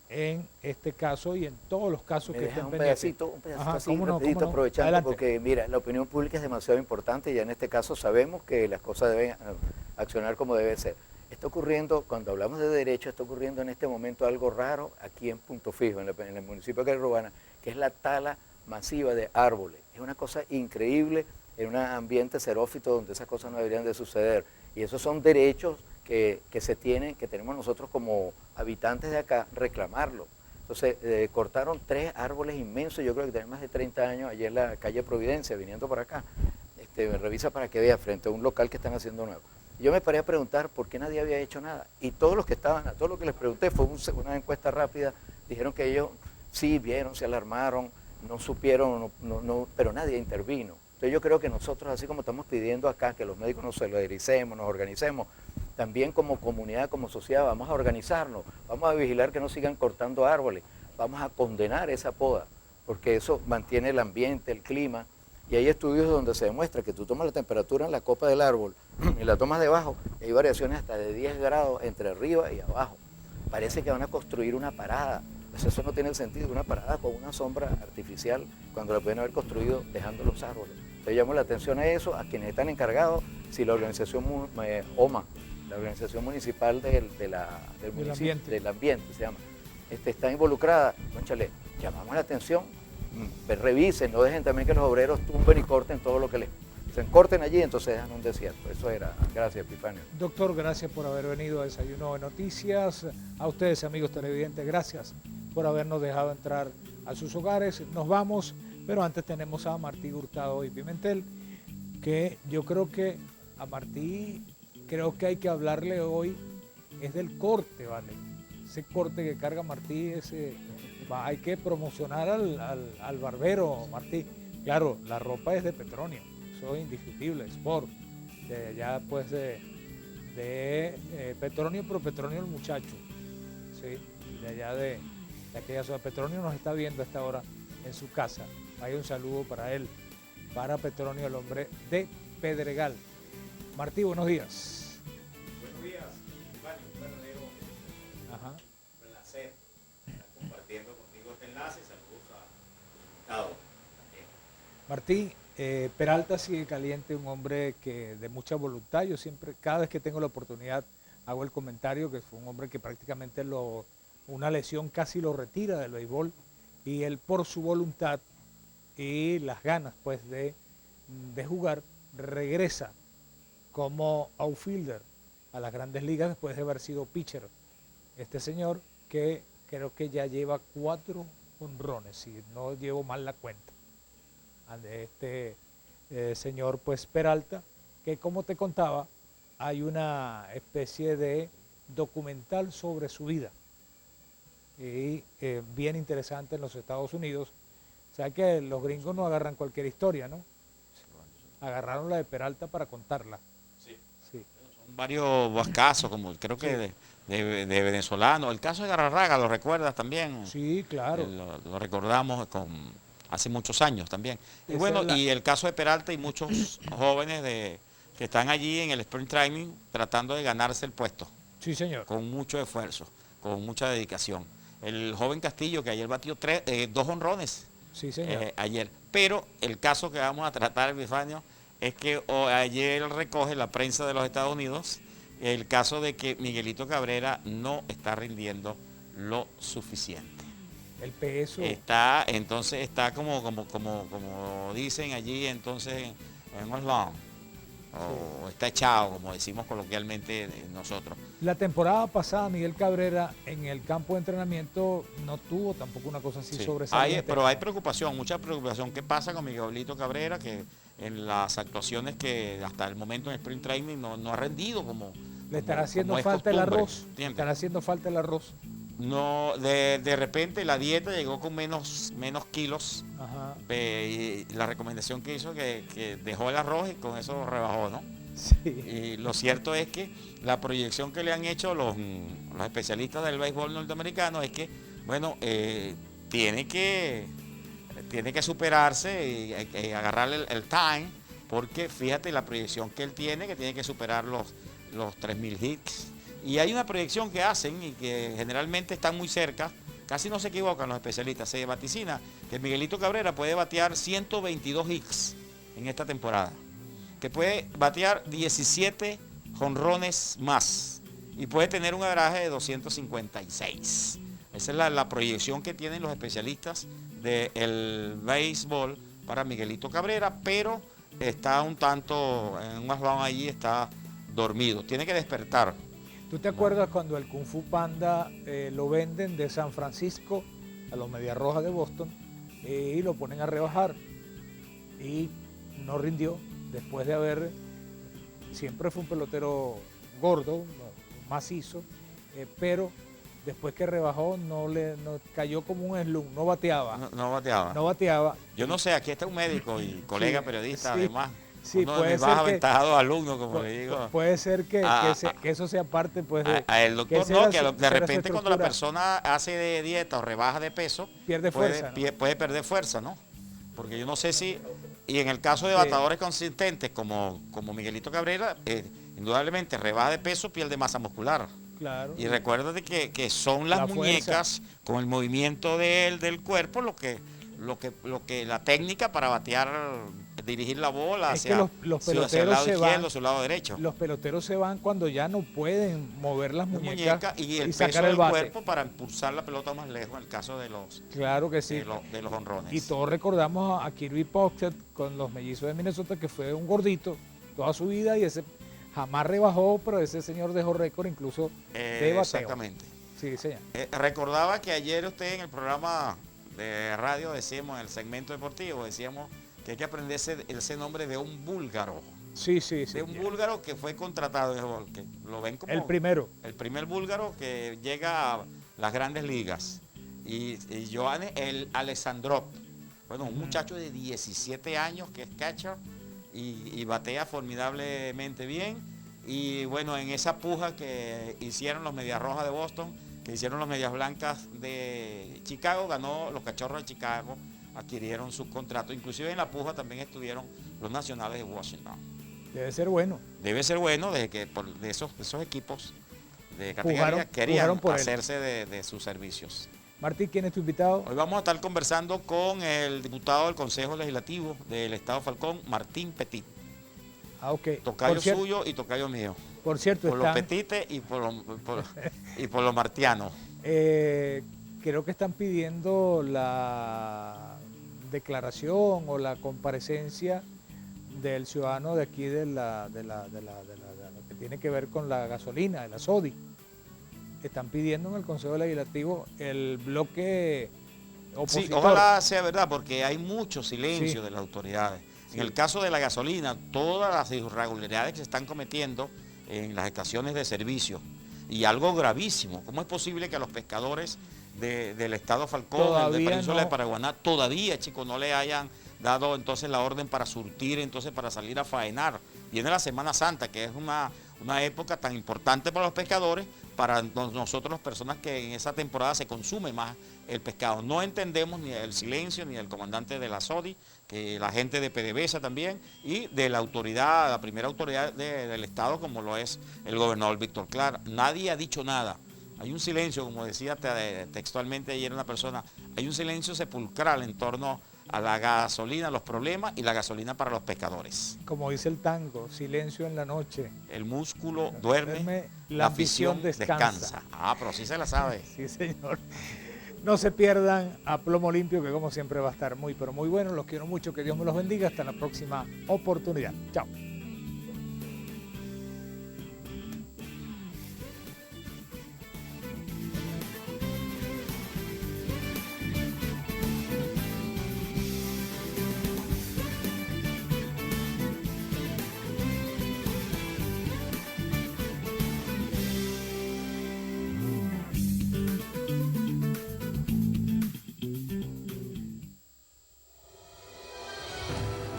en este caso y en todos los casos que estén pendientes. Un pedacito Ajá, así, cómo no, rapidito, cómo no. aprovechando, Adelante. porque mira, la opinión pública es demasiado importante, y ya en este caso sabemos que las cosas deben accionar como debe ser. Está ocurriendo, cuando hablamos de derecho, está ocurriendo en este momento algo raro aquí en Punto Fijo, en el municipio de Carolina, que es la tala masiva de árboles. Es una cosa increíble en un ambiente xerófito donde esas cosas no deberían de suceder. Y esos son derechos que tenemos nosotros como habitantes de acá, reclamarlo. Entonces, cortaron 3 árboles inmensos, yo creo que tienen más de 30 años, allí en la calle Providencia, viniendo por acá. revisa para que vea, frente a un local que están haciendo nuevo. Yo me paré a preguntar por qué nadie había hecho nada. Y todos los que estaban, a todos los que les pregunté, fue una encuesta rápida, dijeron que ellos sí vieron, se alarmaron, no supieron, pero nadie intervino. Entonces yo creo que nosotros, así como estamos pidiendo acá que los médicos nos solidaricemos, nos organicemos, también como comunidad, como sociedad, vamos a organizarnos, vamos a vigilar que no sigan cortando árboles, vamos a condenar esa poda, porque eso mantiene el ambiente, el clima. Y hay estudios donde se demuestra que tú tomas la temperatura en la copa del árbol y la tomas debajo, y hay variaciones hasta de 10 grados entre arriba y abajo. Parece que van a construir una parada. Pues eso no tiene sentido, una parada con una sombra artificial, cuando la pueden haber construido dejando los árboles. Entonces llamo la atención a eso, a quienes están encargados, si la organización OMA, la organización municipal del ambiente se llama, está involucrada, cónchale, llamamos la atención, revisen, no dejen también que los obreros tumben y corten todo lo que se corten allí, entonces dejan un desierto. Eso era. Gracias, Epifanio. Doctor, gracias por haber venido a Desayuno de Noticias. A ustedes, amigos televidentes, gracias por habernos dejado entrar a sus hogares. Nos vamos, pero antes tenemos a Martí Hurtado y Pimentel, que yo creo que a Martí, hay que hablarle hoy, es del corte, ¿vale? Ese corte que carga Martí, hay que promocionar al barbero, Martí. Claro, la ropa es de Petronio, eso es indiscutible, Sport, de allá pues de Petronio, pero Petronio el muchacho, ¿sí? De allá de aquella zona. Petronio nos está viendo a esta hora en su casa. Hay un saludo para él, para Petronio, el hombre de Pedregal. Martí, buenos días. Buenos días, Giovanni, un verdadero placer estar compartiendo contigo este enlace. Saludos a invitado también. Martí, Peralta sigue caliente, un hombre que de mucha voluntad. Yo siempre, cada vez que tengo la oportunidad, hago el comentario que fue un hombre que prácticamente una lesión casi lo retira del béisbol, y él por su voluntad y las ganas pues de jugar regresa como outfielder a las Grandes Ligas después de haber sido pitcher. Este señor que creo que ya lleva 4 honrones, si no llevo mal la cuenta, de este señor pues Peralta, que como te contaba, hay una especie de documental sobre su vida, y bien interesante en los Estados Unidos. O sea que los gringos no agarran cualquier historia, ¿no? Agarraron la de Peralta para contarla. Sí. Sí. Son varios casos, como creo que de venezolanos. El caso de Garrarraga, ¿lo recuerdas también? Sí, claro. Lo recordamos hace muchos años también. Y bueno, y el caso de Peralta y muchos jóvenes que están allí en el Spring Training tratando de ganarse el puesto. Sí, señor. Con mucho esfuerzo, con mucha dedicación. El joven Castillo, que ayer batió 2 honrones. Sí, señor. Ayer. Pero el caso que vamos a tratar, Epifanio, es que ayer recoge la prensa de los Estados Unidos el caso de que Miguelito Cabrera no está rindiendo lo suficiente. El peso. Está como dicen allí entonces en Oslón, o está echado, como decimos coloquialmente nosotros. La temporada pasada Miguel Cabrera en el campo de entrenamiento no tuvo tampoco una cosa así sobresaliente. Pero hay preocupación, mucha preocupación. ¿Qué pasa con Miguelito Cabrera? Que en las actuaciones que hasta el momento en el Spring Training no ha rendido como... Le estará haciendo falta el arroz. Le estará haciendo falta el arroz. No, de repente la dieta llegó con menos kilos. Ajá. Y la recomendación que hizo que dejó el arroz y con eso rebajó, ¿no? Sí. Y lo cierto es que la proyección que le han hecho los especialistas del béisbol norteamericano es que, bueno, tiene que superarse y agarrarle el time, porque fíjate la proyección que él tiene, que tiene que superar los 3.000 hits. Y hay una proyección que hacen y que generalmente están muy cerca, casi no se equivocan los especialistas, se vaticina que Miguelito Cabrera puede batear 122 hits en esta temporada, que puede batear 17 jonrones más y puede tener un averaje de 256. Esa es la proyección que tienen los especialistas del béisbol para Miguelito Cabrera, pero está un tanto, en un aslón allí está dormido, tiene que despertar. ¿Tú te acuerdas cuando el Kung Fu Panda lo venden de San Francisco a los Medias Rojas de Boston y lo ponen a rebajar y no rindió? después de haber, siempre fue un pelotero gordo, macizo, pero después que rebajó no cayó como un slump, no bateaba. No bateaba. No bateaba. Yo no sé, aquí está un médico y colega periodista, sí, además. Sí, uno de mis más aventajados alumnos, como le digo. Puede ser que eso sea parte, pues, de... el doctor no, que de repente cuando la persona hace de dieta o rebaja de peso, puede perder fuerza, ¿no? Porque yo no sé si... Y en el caso de batadores consistentes como Miguelito Cabrera, indudablemente rebaja de peso, pierde masa muscular. Claro. Y recuérdate que son las muñecas fuerza, con el movimiento del cuerpo lo que la técnica para batear, dirigir la bola hacia, los hacia el lado izquierdo, hacia el lado derecho. Los peloteros se van cuando ya no pueden mover las muñecas y el sacar peso del bate. cuerpo para impulsar la pelota más lejos en el caso de los claro que sí. de los honrones. Y todos recordamos a Kirby Puckett con los Mellizos de Minnesota, que fue un gordito toda su vida y ese jamás rebajó, pero ese señor dejó récord incluso de bateo. Exactamente. Sí, señor. Recordaba que ayer usted en el programa de radio decíamos, en el segmento deportivo, decíamos que hay que aprenderse ese nombre de un búlgaro. Sí. De un búlgaro que fue contratado, que lo ven como el primero. El primer búlgaro que llega a las grandes ligas. Y Johan el Alexandrov, bueno, un muchacho de 17 años que es catcher y batea formidablemente bien. Y bueno, en esa puja que hicieron los Medias Rojas de Boston, que hicieron los Medias Blancas de Chicago, ganó los Cachorros de Chicago, adquirieron sus contratos. Inclusive en la puja también estuvieron los Nacionales de Washington. Debe ser bueno. Debe ser bueno desde que de esos equipos de categoría querían hacerse de sus servicios. Martín, ¿quién es tu invitado? Hoy vamos a estar conversando con el diputado del Consejo Legislativo del Estado Falcón, Martín Petit. Ah, ok. Tocayo suyo y tocayo mío. Por cierto, por los petites y por los martianos. Creo que están pidiendo la declaración o la comparecencia del ciudadano de aquí de lo que tiene que ver con la gasolina, de la SODI. Están pidiendo en el Consejo Legislativo el bloque opositor. Sí, ojalá sea verdad, porque hay mucho silencio de las autoridades. En el caso de la gasolina, todas las irregularidades que se están cometiendo en las estaciones de servicio, y algo gravísimo, ¿cómo es posible que a los pescadores del estado Falcón, de Península de Paraguaná, todavía, chicos, no le hayan dado entonces la orden para surtir, entonces para salir a faenar? Viene la Semana Santa, que es una época tan importante para los pescadores, para nosotros las personas que en esa temporada se consume más el pescado. No entendemos ni el silencio ni el comandante de la SODI, que la gente de PDVSA también, y de la autoridad, la primera autoridad del Estado, como lo es el gobernador Víctor Clark. Nadie ha dicho nada. Hay un silencio, como decía textualmente ayer una persona, hay un silencio sepulcral en torno a la gasolina, los problemas y la gasolina para los pescadores. Como dice el tango, silencio en la noche. El músculo duerme, la afición descansa. Ah, pero sí se la sabe. Sí, señor. No se pierdan a Plomo Limpio, que como siempre va a estar muy, pero muy bueno. Los quiero mucho, que Dios me los bendiga. Hasta la próxima oportunidad. Chao.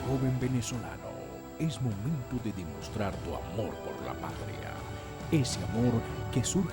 Joven venezolano, es momento de demostrar tu amor por la patria. Ese amor que surge